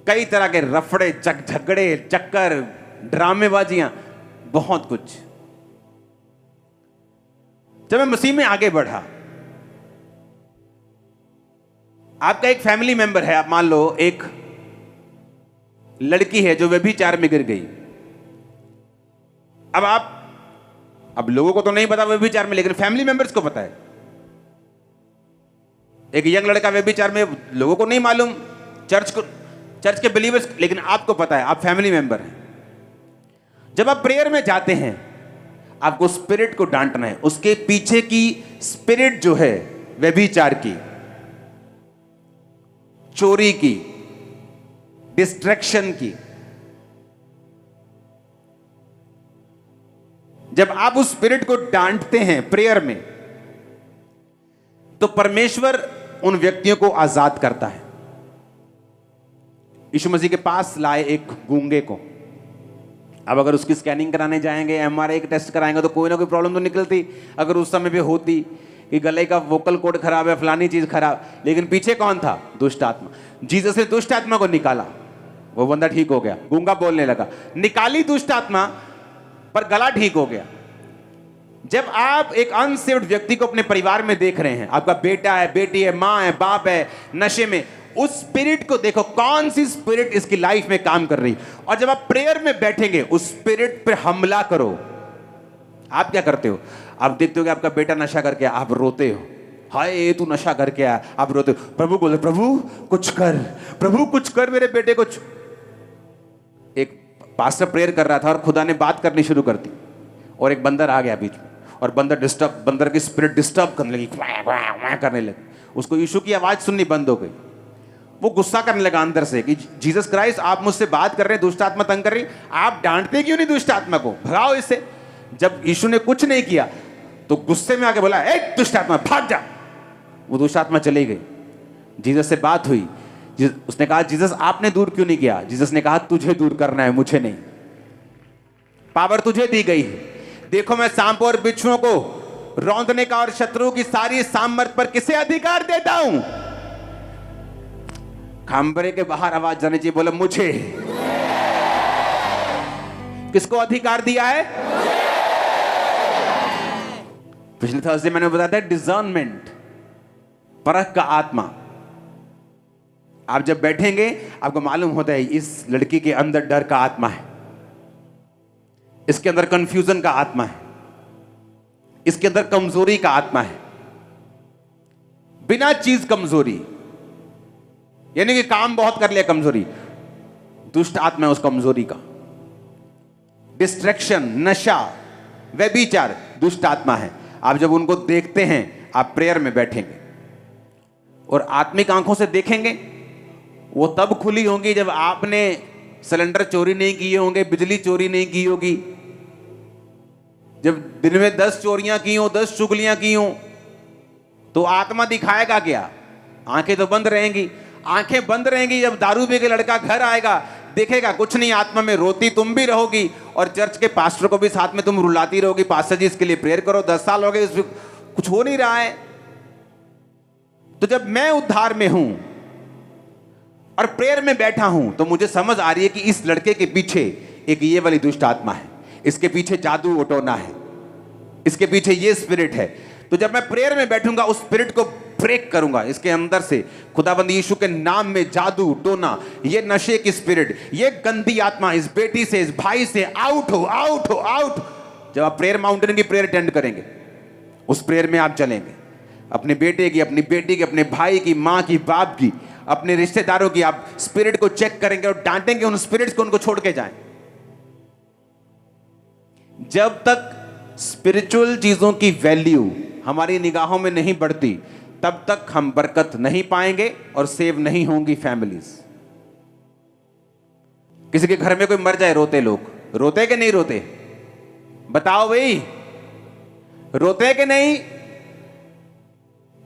कई तरह के रफड़े झगड़े चक्कर ड्रामेबाजियां, बहुत कुछ। जब मैं मसीह में आगे बढ़ा, आपका एक फैमिली मेंबर है, आप मान लो एक लड़की है जो व्यभिचार में गिर गई। अब लोगों को तो नहीं पता व्यभिचार में, लेकिन फैमिली मेंबर्स को पता है। एक यंग लड़का व्यभिचार में, लोगों को नहीं मालूम, चर्च के बिलीवर्स, लेकिन आपको पता है, आप फैमिली मेंबर हैं। जब आप प्रेयर में जाते हैं, आपको स्पिरिट को डांटना है, उसके पीछे की स्पिरिट जो है व्यभिचार की, चोरी की, डिस्ट्रैक्शन की, जब आप उस स्पिरिट को डांटते हैं प्रेयर में, तो परमेश्वर उन व्यक्तियों को आजाद करता है। यीशु मसीह के पास लाए एक गूंगे को, अब अगर उसकी स्कैनिंग कराने जाएंगे, एमआरआई टेस्ट कराएंगे, तो कोई ना कोई प्रॉब्लम तो निकलती। अगर उस समय पे होती कि गले का वोकल कॉर्ड खराब है, फलानी चीज खराब, लेकिन पीछे कौन था? दुष्ट आत्मा। जीसस ने दुष्ट आत्मा को निकाला, वो बंदा ठीक हो गया, गूंगा बोलने लगा। निकाली दुष्ट आत्मा, पर गला ठीक हो गया। जब आप एक अनसेव्ड व्यक्ति को अपने परिवार में देख रहे हैं, आपका बेटा है, बेटी है, मां है, बाप है, नशे में, उस स्पिरिट को देखो, कौन सी स्पिरिट इसकी लाइफ में काम कर रही। और जब आप प्रेयर में बैठेंगे, उस स्पिरिट पे हमला करो। आप क्या करते हो? आप देखते हो कि आपका बेटा नशा करके, आप रोते हो, हाय तू नशा करके आया, आप रोते हो। प्रभु बोले, प्रभु कुछ कर, प्रभु कुछ कर, मेरे बेटे कुछ। एक पास्टर प्रेयर कर रहा था और खुदा ने बात करनी शुरू कर दी, और एक बंदर आ गया बीच में, और बंदर की स्पिरिट डिस्टर्ब करने लगी, करने लगी। उसको यीशु की आवाज सुननी बंद हो गई। वो गुस्सा करने लगा अंदर से कि जीसस क्राइस्ट, आप मुझसे बात कर रहे हैं, दुष्ट आत्मा तंग कर रही, आप डांटते क्यों नहीं दुष्ट आत्मा को? भगाओ इससे। जब यीशु ने कुछ नहीं किया तो गुस्से में आके बोला, ए दुष्ट आत्मा भाग जा। वो दुष्ट आत्मा चली गई। जीसस से बात हुई, उसने कहा, जीसस आपने दूर क्यों नहीं किया? जीसस ने कहा, तुझे दूर करना है, मुझे नहीं। पावर तुझे दी गई है। देखो मैं सांपों और बिच्छुओं को रौंदने का और शत्रु की सारी सामर्थ पर किसे अधिकार देता हूं? खंबरे के बाहर आवाज जानी चाहिए, बोले मुझे। किसको अधिकार दिया है? पिछले थर्सडे मैंने बताया था, डिजर्नमेंट, परख का आत्मा। आप जब बैठेंगे, आपको मालूम होता है इस लड़की के अंदर डर का आत्मा है, इसके अंदर कंफ्यूजन का आत्मा है, इसके अंदर कमजोरी का आत्मा है। बिना चीज कमजोरी, यानी कि काम बहुत कर लिया, कमजोरी, दुष्ट आत्मा है उस कमजोरी का। डिस्ट्रैक्शन, नशा, व्यभिचार, दुष्ट आत्मा है। आप जब उनको देखते हैं, आप प्रेयर में बैठेंगे और आत्मिक आंखों से देखेंगे, वो तब खुली होंगी जब आपने सिलेंडर चोरी नहीं किए होंगे, बिजली चोरी नहीं की होगी, जब दिन में 10 चोरियां की हो, 10 चुगलियां की हो, तो आत्मा दिखाएगा क्या? आंखें तो बंद रहेंगी। आंखें बंद रहेंगी जब दारू पी के लड़का घर आएगा, देखेगा कुछ नहीं, आत्मा में रोती तुम भी रहोगी, और चर्च के पास्टर को भी साथ में तुम रुलाती रहोगी, पास्टर जी इसके लिए प्रेयर करो, 10 साल हो गए, इसमें कुछ हो नहीं रहा है। तो जब मैं उद्धार में हूं और प्रेयर में बैठा हूं, तो मुझे समझ आ रही है कि इस लड़के के पीछे एक ये वाली दुष्ट आत्मा है, इसके पीछे जादू उटोना है, इसके पीछे ये स्पिरिट है। तो जब मैं प्रेयर में बैठूंगा, उस स्पिरिट को ब्रेक करूंगा, इसके अंदर से खुदाबंद यीशु के नाम में जादू टोना, ये नशे की स्पिरिट, ये गंदी आत्मा इस बेटी से, इस भाई से आउट हो, आउट हो, आउट। जब आप प्रेयर माउंटेन की प्रेयर अटेंड करेंगे, उस प्रेयर में आप चलेंगे। अपने बेटे की, अपनी बेटी की, अपने भाई की, माँ की, बाप की, अपने रिश्तेदारों की आप स्पिरिट को चेक करेंगे और डांटेंगे उन स्पिरिट्स को, उनको छोड़ के जाएं। जब तक स्पिरिचुअल चीजों की वैल्यू हमारी निगाहों में नहीं बढ़ती, तब तक हम बरकत नहीं पाएंगे और सेव नहीं होंगी फैमिलीज। किसी के घर में कोई मर जाए, रोते लोग, रोते कि नहीं रोते? बताओ भाई, रोते कि नहीं?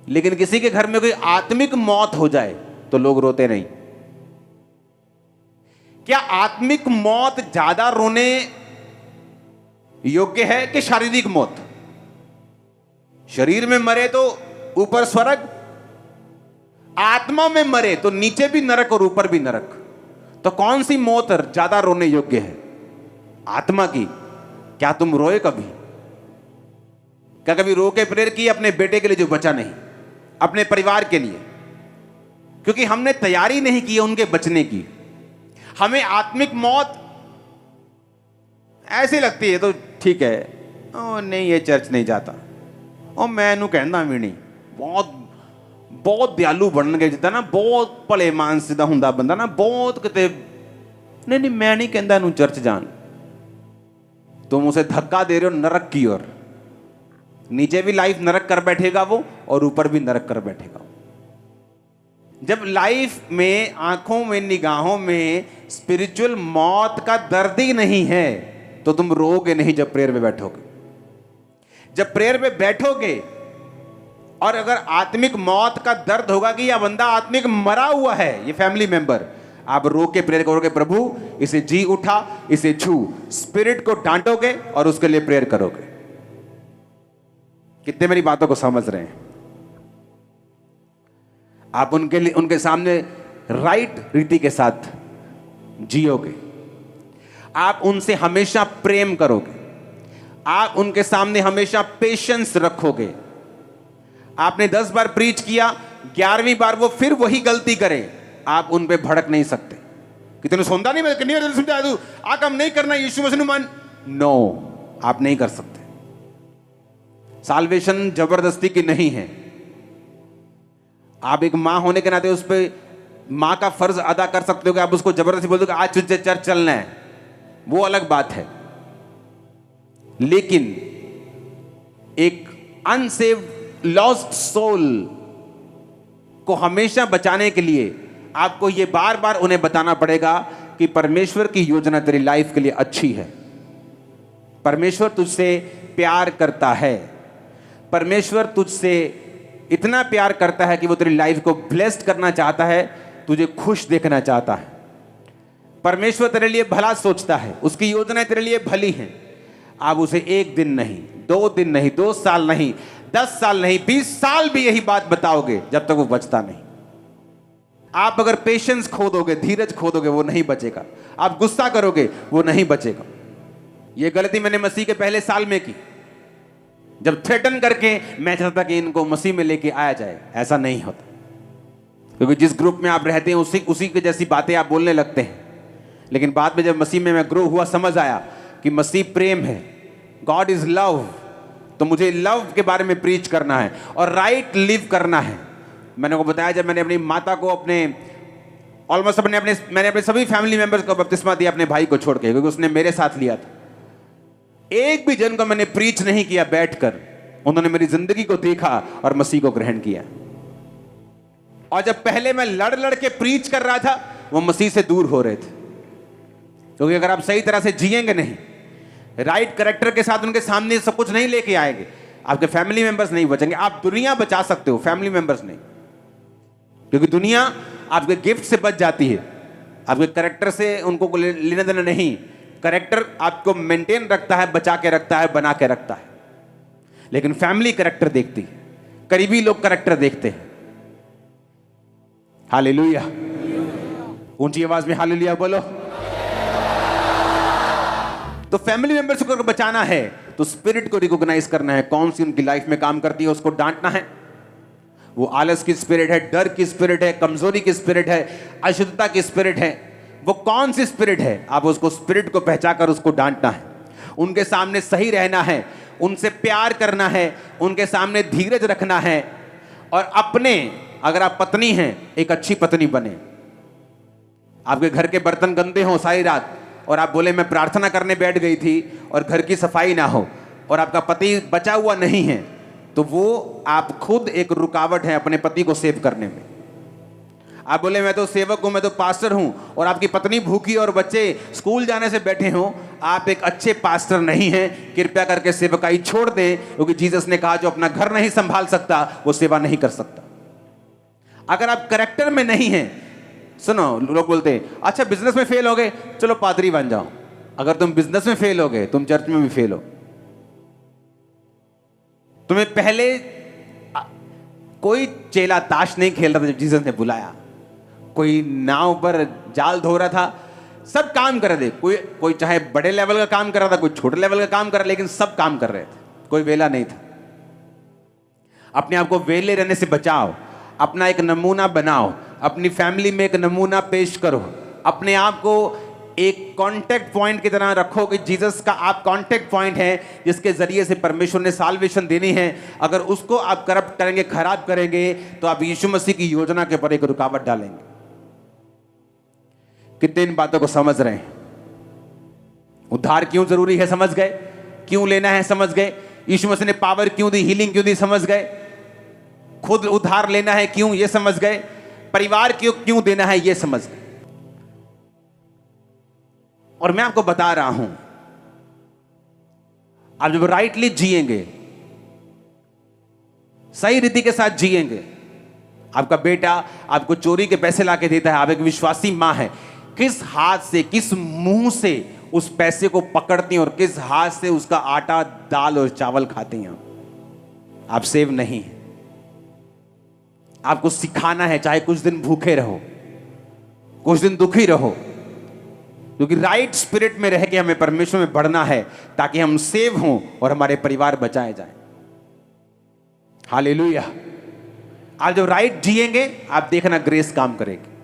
लेकिन किसी के घर में कोई आत्मिक मौत हो जाए तो लोग रोते नहीं। क्या आत्मिक मौत ज्यादा रोने योग्य है कि शारीरिक मौत? शरीर में मरे तो ऊपर स्वर्ग, आत्मा में मरे तो नीचे भी नरक और ऊपर भी नरक। तो कौन सी मौत ज्यादा रोने योग्य है? आत्मा की। क्या तुम रोए कभी? क्या कभी रो के प्रेयर की अपने बेटे के लिए जो बचा नहीं, अपने परिवार के लिए? क्योंकि हमने तैयारी नहीं की है उनके बचने की। हमें आत्मिक मौत ऐसी लगती है तो ठीक है, ओ नहीं ये चर्च नहीं जाता, ओ मैं इनू कहना भी नहीं, बहुत बहुत दयालु बन गए जिदा ना, बहुत भले मानस दा हुंदा बंदा ना, बहुत किते नहीं मैं नहीं कहता इनू चर्च जान। तुम उसे धक्का दे रहे हो नरक की ओर। नीचे भी लाइफ नरक कर बैठेगा वो, और ऊपर भी नरक कर बैठेगा। जब लाइफ में, आंखों में, निगाहों में स्पिरिचुअल मौत का दर्द ही नहीं है तो तुम रोगे नहीं जब प्रेयर में बैठोगे। जब प्रेयर में बैठोगे और अगर आत्मिक मौत का दर्द होगा कि यह बंदा आत्मिक मरा हुआ है, ये फैमिली मेंबर, आप रो के प्रेयर करोगे, प्रभु इसे जी उठा, इसे छू, स्पिरिट को डांटोगे और उसके लिए प्रेयर करोगे। कितने मेरी बातों को समझ रहे हैं? आप उनके लिए, उनके सामने राइट रीति के साथ जियोगे। आप उनसे हमेशा प्रेम करोगे। आप उनके सामने हमेशा पेशेंस रखोगे। आपने 10 बार प्रीच किया, 11वीं बार वो फिर वही गलती करे, आप उन पे भड़क नहीं सकते कि तूने सुनता नहीं, मैं कितनी बार समझाया तू, आ काम नहीं करना, यीशु मसीह मान। नो, आप नहीं कर सकते। साल्वेशन जबरदस्ती की नहीं है। आप एक मां होने के नाते उस पर मां का फर्ज अदा कर सकते हो कि आप उसको जबरदस्ती बोल दो कि आज तुझे चर्च चलना है, वो अलग बात है। लेकिन एक अनसेव्ड लॉस्ट सोल को हमेशा बचाने के लिए आपको यह बार बार उन्हें बताना पड़ेगा कि परमेश्वर की योजना तेरी लाइफ के लिए अच्छी है। परमेश्वर तुझसे प्यार करता है। परमेश्वर तुझसे इतना प्यार करता है कि वो तेरी लाइफ को ब्लेस्ड करना चाहता है, तुझे खुश देखना चाहता है। परमेश्वर तेरे लिए भला सोचता है, उसकी योजनाएं तेरे लिए भली हैं। आप उसे 1 दिन नहीं, 2 दिन नहीं, 2 साल नहीं, 10 साल नहीं, 20 साल भी यही बात बताओगे, जब तक वो बचता नहीं। आप अगर पेशेंस खो दोगे, धीरज खो दोगे, वो नहीं बचेगा। आप गुस्सा करोगे, वो नहीं बचेगा। ये गलती मैंने मसीह के पहले साल में की, जब थ्रेटन करके मैं चाहता कि इनको मसीह में लेके आया जाए। ऐसा नहीं होता, क्योंकि जिस ग्रुप में आप रहते हैं उसी के जैसी बातें आप बोलने लगते हैं। लेकिन बाद में जब मसीह में मैं ग्रो हुआ, समझ आया कि मसीह प्रेम है, गॉड इज लव, तो मुझे लव के बारे में प्रीच करना है और राइट लिव करना है। मैंने को बताया, जब मैंने अपनी माता को मैंने अपने सभी फैमिली मेंबर्स को बपतिस्मा दिया अपने भाई को छोड़ के, क्योंकि उसने मेरे साथ लिया था। एक भी जन को मैंने प्रीच नहीं किया बैठकर, उन्होंने मेरी जिंदगी को देखा और मसीह को ग्रहण किया। और जब पहले मैं लड़ के प्रीच कर रहा था, वो मसीह से दूर हो रहे थे। क्योंकि अगर आप सही तरह से जिएंगे नहीं, राइट कैरेक्टर के साथ उनके सामने सब कुछ नहीं लेके आएंगे, आपके फैमिली मेंबर्स नहीं बचेंगे। आप दुनिया बचा सकते हो, फैमिली मेंबर्स नहीं, क्योंकि दुनिया आपके गिफ्ट से बच जाती है, आपके कैरेक्टर से उनको लेना देना नहीं। कैरेक्टर आपको मेंटेन रखता है, बचा के रखता है, बना के रखता है। लेकिन फैमिली कैरेक्टर देखती है, करीबी लोग कैरेक्टर देखते हैं। हालेलुया, ऊंची आवाज में हालेलुया बोलो। तो फैमिली मेंबर्स को बचाना है तो स्पिरिट को रिकॉग्नाइज करना है, कौन सी उनकी लाइफ में काम करती है, उसको डांटना है। वो आलस की स्पिरिट है, डर की स्पिरिट है, कमजोरी की स्पिरिट है, अशुद्धता की स्पिरिट है, वो कौन सी स्पिरिट है, आप उसको स्पिरिट को पहचान कर उसको डांटना है। उनके सामने सही रहना है, उनसे प्यार करना है, उनके सामने धीरज रखना है, और अपने, अगर आप पत्नी हैं, एक अच्छी पत्नी बने। आपके घर के बर्तन गंदे हों सारी रात और आप बोले मैं प्रार्थना करने बैठ गई थी और घर की सफाई ना हो, और आपका पति बचा हुआ नहीं है, तो वो आप खुद एक रुकावट है अपने पति को सेव करने में। आप बोले मैं तो सेवक हूं, मैं तो पास्टर हूं, और आपकी पत्नी भूखी और बच्चे स्कूल जाने से बैठे हों, आप एक अच्छे पास्टर नहीं हैं। कृपया करके सेवकाई छोड़ दें, क्योंकि जीसस ने कहा जो अपना घर नहीं संभाल सकता वो सेवा नहीं कर सकता। अगर आप कैरेक्टर में नहीं हैं, सुनो, लोग बोलते हैं अच्छा बिजनेस में फेल हो गए, चलो पादरी बन जाओ। अगर तुम बिजनेस में फेल हो गए, तुम चर्च में भी फेल हो। तुम्हें पहले कोई चेला ताश नहीं खेल रहा था जब जीसस ने बुलाया, कोई नाव पर जाल धो रहा था, सब काम कर रहे थे। कोई चाहे बड़े लेवल का काम कर रहा था, कोई छोटे लेवल का काम कर रहा, लेकिन सब काम कर रहे थे, कोई वेला नहीं था। अपने आप को वेले रहने से बचाओ, अपना एक नमूना बनाओ, अपनी फैमिली में एक नमूना पेश करो, अपने आप को एक कांटेक्ट पॉइंट की तरह रखो कि जीसस का आप कांटेक्ट पॉइंट है, जिसके जरिए से परमेश्वर ने साल्वेशन देनी है। अगर उसको आप करप्ट करेंगे, खराब करेंगे, तो आप यीशु मसीह की योजना के ऊपर एक रुकावट डालेंगे। कितने इन बातों को समझ रहे हैं? उद्धार क्यों जरूरी है समझ गए, क्यों लेना है समझ गए, यीशु मसीह ने पावर क्यों दी, हीलिंग क्यों दी समझ गए, खुद उद्धार लेना है क्यों ये समझ गए, परिवार क्यों देना है ये समझ गए। और मैं आपको बता रहा हूं, आप जब राइटली जिएंगे, सही रीति के साथ जिएंगे, आपका बेटा आपको चोरी के पैसे लाके देता है, आप एक विश्वासी मां है, किस हाथ से, किस मुंह से उस पैसे को पकड़ती हैं और किस हाथ से उसका आटा, दाल और चावल खाते हैं आप सेव नहीं है। आपको सिखाना है, चाहे कुछ दिन भूखे रहो, कुछ दिन दुखी रहो, क्योंकि राइट स्पिरिट में रह के हमें परमेश्वर में बढ़ना है, ताकि हम सेव हों और हमारे परिवार बचाए जाएं। हालेलुया। आप जब राइट जिएंगे, आप देखना ग्रेस काम करेगी।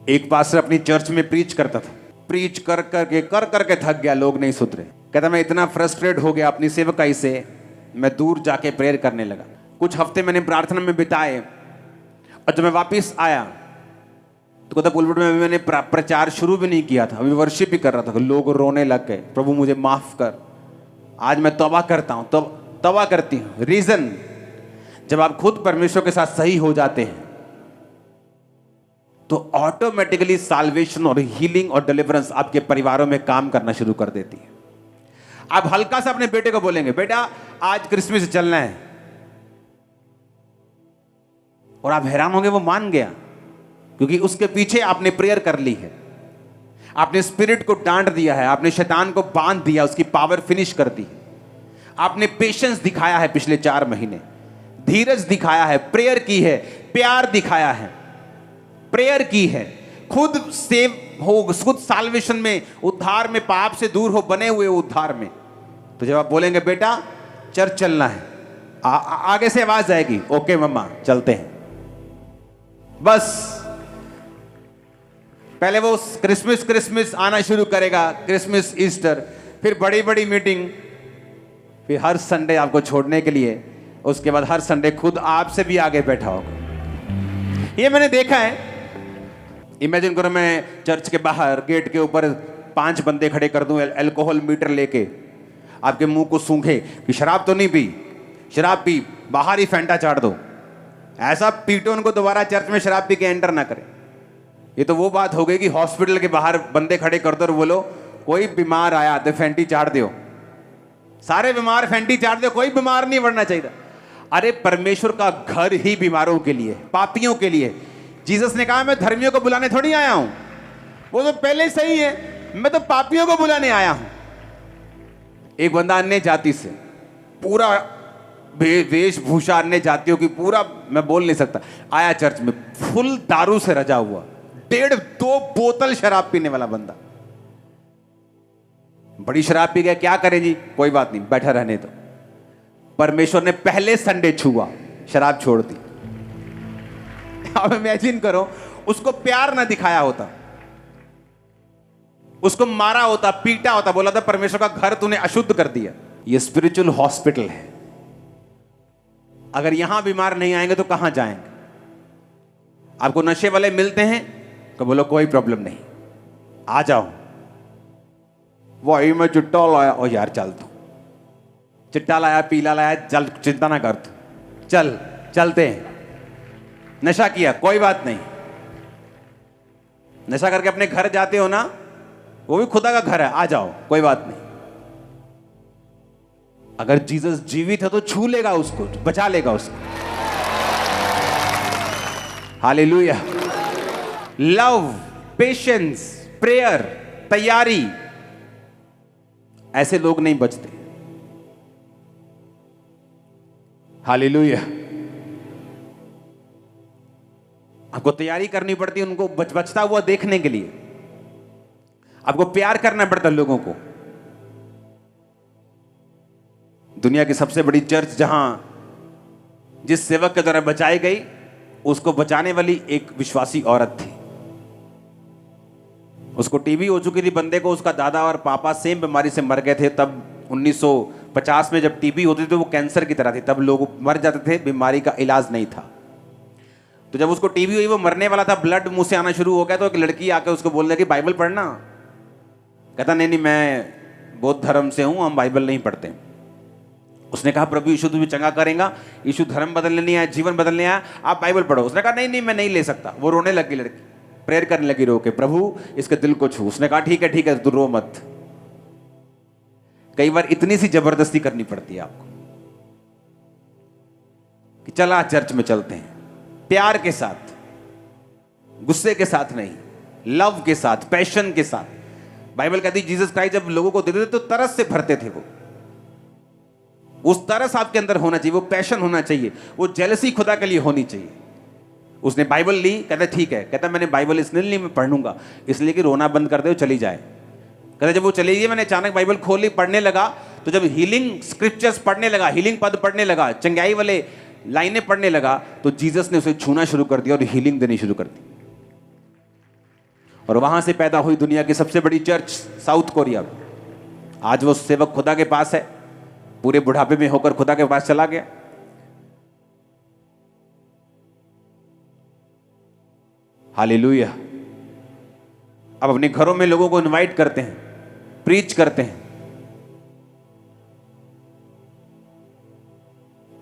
एक पास्टर अपनी चर्च में प्रीच करता था, प्रीच कर करके थक गया, लोग नहीं सुधरे। कहता मैं इतना फ्रस्ट्रेट हो गया अपनी सेवकाई से, मैं दूर जाके प्रेयर करने लगा। कुछ हफ्ते मैंने प्रार्थना में बिताए, और जब मैं वापस आया तो कहता पुलपिट में मैंने प्रचार शुरू भी नहीं किया था, अभी वर्शिप भी कर रहा था, लोग रोने लग गए, प्रभु मुझे माफ कर, आज मैं तौबा करता हूं, तौबा करती हूं। रीजन, जब आप खुद परमेश्वर के साथ सही हो जाते हैं तो ऑटोमेटिकली साल्वेशन और हीलिंग और डिलीवरेंस आपके परिवारों में काम करना शुरू कर देती है। आप हल्का सा अपने बेटे को बोलेंगे बेटा आज क्रिसमस चलना है, और आप हैरान होंगे वो मान गया, क्योंकि उसके पीछे आपने प्रेयर कर ली है, आपने स्पिरिट को डांट दिया है, आपने शैतान को बांध दिया, उसकी पावर फिनिश कर दी, आपने पेशेंस दिखाया है, पिछले 4 महीने धीरज दिखाया है, प्रेयर की है, प्यार दिखाया है, प्रेयर की है, खुद सेव हो, खुद साल्वेशन में, उद्धार में, पाप से दूर हो, बने हुए उद्धार में। तो जब आप बोलेंगे बेटा चर्च चलना है, आगे से आवाज आएगी ओके मम्मा चलते हैं, बस पहले वो क्रिसमस आना शुरू करेगा, क्रिसमस, ईस्टर, फिर बड़ी बड़ी मीटिंग, फिर हर संडे आपको छोड़ने के लिए, उसके बाद हर संडे खुद आपसे भी आगे बैठा होगा। ये मैंने देखा है। इमेजिन करो मैं चर्च के बाहर गेट के ऊपर 5 बंदे खड़े कर दूं, अल्कोहल मीटर लेके, आपके मुंह को सूंघे कि शराब तो नहीं पी, शराब पी, बाहर ही फैंटा चाट दो, ऐसा पीटो उनको दोबारा चर्च में शराब पी के एंटर ना करें। ये तो वो बात हो गई कि हॉस्पिटल के बाहर बंदे खड़े कर दो और बोलो कोई बीमार आया तो फैंटी चाट दो, सारे बीमार फैंटी चाट दो, कोई बीमार नहीं बढ़ना चाहिए। अरे परमेश्वर का घर ही बीमारों के लिए, पापियों के लिए। जीसस ने कहा मैं धर्मियों को बुलाने थोड़ी आया हूं, वो तो पहले सही है, मैं तो पापियों को बुलाने आया हूं। एक बंदा अन्य जाति से, पूरा वेशभूषा अन्य जातियों की, पूरा मैं बोल नहीं सकता, आया चर्च में, फुल दारू से रजा हुआ, 1.5-2 बोतल शराब पीने वाला बंदा, बड़ी शराब पी गया, क्या करें जी, कोई बात नहीं, बैठा रहने दो। परमेश्वर ने पहले संडे छुआ, शराब छोड़ दी। अब इमेजिन करो उसको प्यार ना दिखाया होता, उसको मारा होता, पीटा होता, बोला था परमेश्वर का घर तूने अशुद्ध कर दिया। ये स्पिरिचुअल हॉस्पिटल है। अगर यहां बीमार नहीं आएंगे तो कहां जाएंगे? आपको नशे वाले मिलते हैं तो बोलो कोई प्रॉब्लम नहीं, आ जाओ। वही मैं चिट्टा लाया, ओ यार चल तू, चिट्टा लाया, पीला लाया, चल, चिंता ना कर तू, चल, चलते हैं। नशा किया, कोई बात नहीं। नशा करके अपने घर जाते हो ना, वो भी खुदा का घर है, आ जाओ, कोई बात नहीं। अगर जीसस जीवित है तो छू लेगा उसको, बचा लेगा उसको। हालेलुया। लव, पेशेंस, प्रेयर, तैयारी, ऐसे लोग नहीं बचते। हालेलुया। आपको तैयारी करनी पड़ती है उनको बचता हुआ देखने के लिए। आपको प्यार करना पड़ता है लोगों को। दुनिया की सबसे बड़ी चर्च जहां जिस सेवक के द्वारा बचाई गई, उसको बचाने वाली एक विश्वासी औरत थी। उसको टीबी हो चुकी थी बंदे को, उसका दादा और पापा सेम बीमारी से मर गए थे। तब 1950 में जब टीबी होती थी तो वो कैंसर की तरह थी, तब लोग मर जाते थे, बीमारी का इलाज नहीं था। तो जब उसको टीबी हुई, वो मरने वाला था, ब्लड मुंह से आना शुरू हो गया, तो एक लड़की आकर उसको बोल रही कि बाइबल पढ़ना। कहता नहीं नहीं, मैं बौद्ध धर्म से हूं, हम बाइबल नहीं पढ़ते। उसने कहा प्रभु यीशु तुझे चंगा करेगा, यीशु धर्म बदलने नहीं आया, जीवन बदलने आया, आप बाइबल पढ़ो। उसने कहा नहीं नहीं, मैं नहीं ले सकता। वो रोने लगी लड़की, प्रेयर करने लगी रो के, प्रभु इसके दिल को छू। उसने कहा ठीक है तू रो मत। कई बार इतनी सी जबरदस्ती करनी पड़ती है आपको कि चला चर्च में चलते हैं, प्यार के साथ, गुस्से के साथ नहीं, लव के साथ, पैशन के साथ। बाइबल कहती है जीसस क्राइस्ट जब लोगों को देते थे तो तरस से भरते थे। वो उस तरस आपके अंदर होना चाहिए, वो पैशन होना चाहिए, वो जेलसी खुदा के लिए होनी चाहिए। उसने बाइबल ली, कहता ठीक है, कहता मैंने बाइबल इसलिए मैं पढ़ लूंगा, इसलिए कि रोना बंद कर दे, चली जाए। कहता जब वो चली गई, मैंने अचानक बाइबल खोली, पढ़ने लगा, तो जब हीलिंग स्क्रिप्चर्स पढ़ने लगा, हीलिंग पद पढ़ने लगा, चंगाई वाले लाइनें पढ़ने लगा, तो जीसस ने उसे छूना शुरू कर दिया और हीलिंग देनी शुरू कर दी। और वहां से पैदा हुई दुनिया की सबसे बड़ी चर्च साउथ कोरिया। आज वो सेवक खुदा के पास है, पूरे बुढ़ापे में होकर खुदा के पास चला गया। हालेलुया। अब अपने घरों में लोगों को इनवाइट करते हैं, प्रीच करते हैं।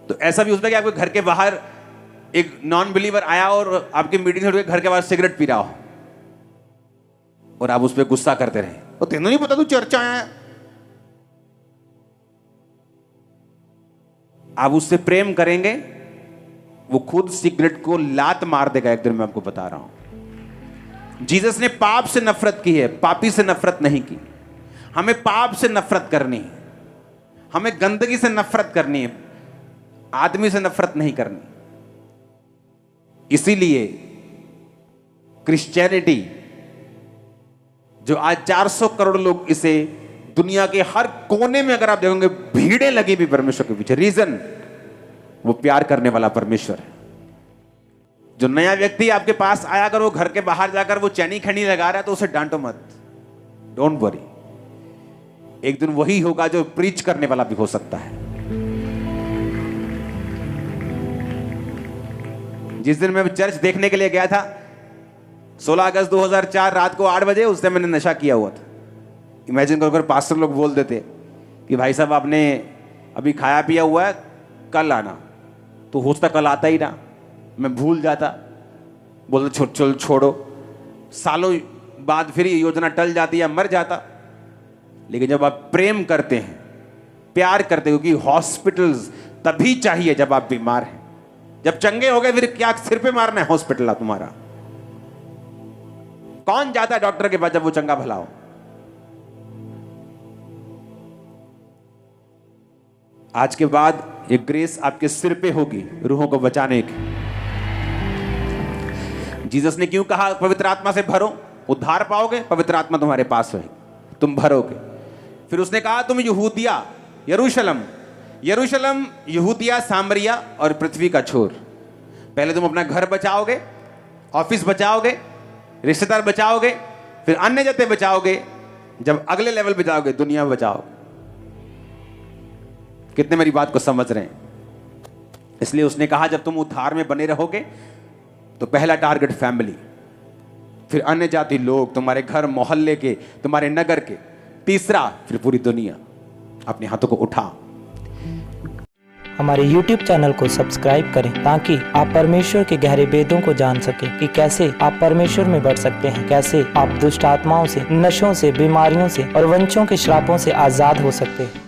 तो ऐसा भी होता है कि आपके घर के बाहर एक नॉन बिलीवर आया और आपकी मीटिंग से घर के बाहर सिगरेट पी रहा हो और आप उस पर गुस्सा करते रहे, तो तेनों नहीं पता तू चर्च आया है। आप उससे प्रेम करेंगे, वो खुद सिगरेट को लात मार देगा एक दिन, मैं आपको बता रहा हूं। जीसस ने पाप से नफरत की है, पापी से नफरत नहीं की। हमें पाप से नफरत करनी है, हमें गंदगी से नफरत करनी है, आदमी से नफरत नहीं करनी। इसीलिए क्रिश्चियनिटी, जो आज 400 करोड़ लोग इसे दुनिया के हर कोने में अगर आप देखोगे भीड़ें लगी भी परमेश्वर के पीछे, रीजन वो प्यार करने वाला परमेश्वर है। जो नया व्यक्ति आपके पास आया, अगर वो घर के बाहर जाकर वो चैनी खैनी लगा रहा है तो उसे डांटो मत, डोंट वरी। एक दिन वही होगा जो प्रीच करने वाला भी हो सकता है। जिस दिन मैं चर्च देखने के लिए गया था 16 अगस्त 2004 रात को 8 बजे, उस दिन मैंने नशा किया हुआ था। इमेजिन करो अगर पास्टर लोग बोल देते कि भाई साहब आपने अभी खाया पिया हुआ है, कल आना, तो हो सकता कल आता ही ना, मैं भूल जाता, बोलते चल छोड़ो, सालों बाद फिर ये योजना टल जाती है, मर जाता। लेकिन जब आप प्रेम करते हैं, प्यार करते हो, क्योंकि हॉस्पिटल्स तभी चाहिए जब आप बीमार हैं। जब चंगे हो गए फिर क्या सिर पे मारना है हॉस्पिटल तुम्हारा? कौन जाता है डॉक्टर के पास जब वो चंगा भला हो? आज के बाद ये ग्रेस आपके सिर पे होगी रूहों को बचाने की। जीसस ने क्यों कहा पवित्र आत्मा से भरो? उद्धार पाओगे, पवित्र आत्मा तुम्हारे पास रहेगी, तुम भरोगे। फिर उसने कहा तुम यहूदिया, यरूशलेम, यरूशलेम, यहूदिया, सामरिया और पृथ्वी का छोर। पहले तुम अपना घर बचाओगे, ऑफिस बचाओगे, रिश्तेदार बचाओगे, फिर अन्य जाति बचाओगे, जब अगले लेवल पे जाओगे दुनिया बचाओ। कितने मेरी बात को समझ रहे हैं? इसलिए उसने कहा जब तुम उद्धार में बने रहोगे तो पहला टारगेट फैमिली, फिर अन्य जाति लोग, तुम्हारे घर मोहल्ले के, तुम्हारे नगर के, तीसरा फिर पूरी दुनिया। अपने हाथों को उठा। हमारे YouTube चैनल को सब्सक्राइब करें ताकि आप परमेश्वर के गहरे वेदों को जान सकें कि कैसे आप परमेश्वर में बढ़ सकते हैं, कैसे आप दुष्ट आत्माओं से, नशों से, बीमारियों से और वंशों के श्रापों से आजाद हो सकते हैं।